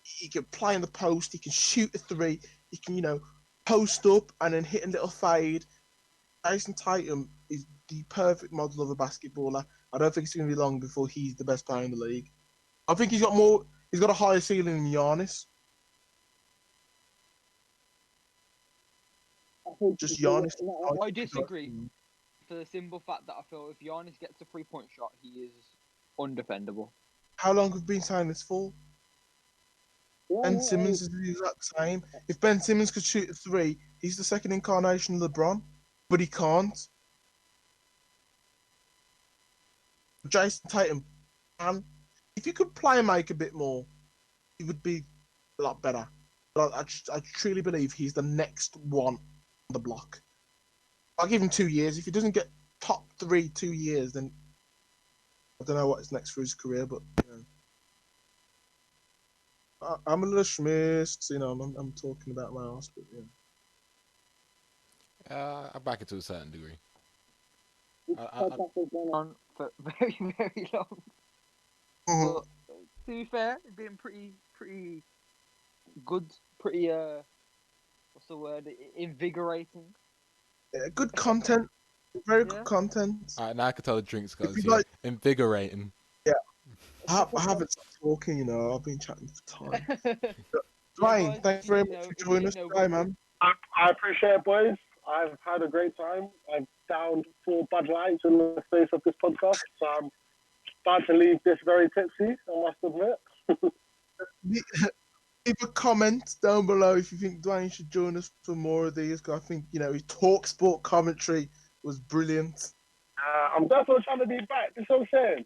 He can play in the post. He can shoot a 3. He can, post up and then hit a little fade. Jason Tatum is the perfect model of a basketballer. I don't think it's going to be long before he's the best player in the league. I think he's got more. He's got a higher ceiling than Giannis. Just Giannis. I disagree for the simple fact that I feel if Giannis gets a 3-point shot, he is undefendable. How long have we been saying this for? Ben Simmons is the exact same. If Ben Simmons could shoot a 3, he's the second incarnation of LeBron, but he can't. Jason Tatum can. If you could play make a bit more, he would be a lot better. But I truly believe he's the next one on the block. I'll give him 2 years. If he doesn't get top 3 2 years, then I don't know what's next for his career. But I'm a little schmissed. I'm talking about my ass, but I back it to a certain degree. On for very, very long. But to be fair, it's been pretty good, pretty what's the word? Invigorating. Good content, very good content. All right, now I can tell the drinks guys you here. like- Invigorating. Yeah, I haven't stopped talking. I've been chatting for time. Dwayne, thanks very much for joining us today, man. I appreciate it, boys. I've had a great time. I've downed 4 Bud Lights in the space of this podcast, so I'm about to leave this very tipsy, I must admit. Leave a comment down below if you think Dwayne should join us for more of these. Cause I think his talk sport commentary was brilliant. I'm definitely trying to be back. That's what I'm saying.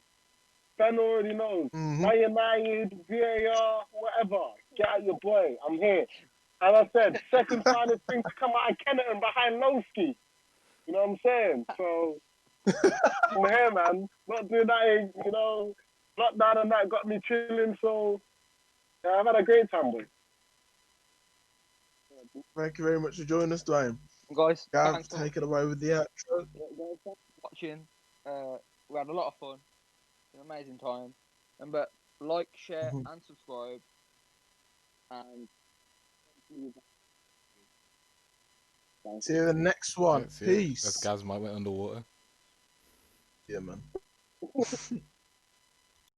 Ben already knows. Man United, VAR, whatever. Get out your boy. I'm here. As I said, second finest thing to come out of Kenneton behind Lowski. You know what I'm saying? So, I'm here, man. Not doing that, lockdown and that got me chilling. So, yeah, I've had a great time, boy. Thank you very much for joining us, Dwayne. Guys, Gav, thanks for take it away with the outro. watching. We had a lot of fun. It's an amazing time. Remember, like, share, and subscribe. And see you in the next one. That's it. Peace. That's Gaz might went underwater. Yeah, man.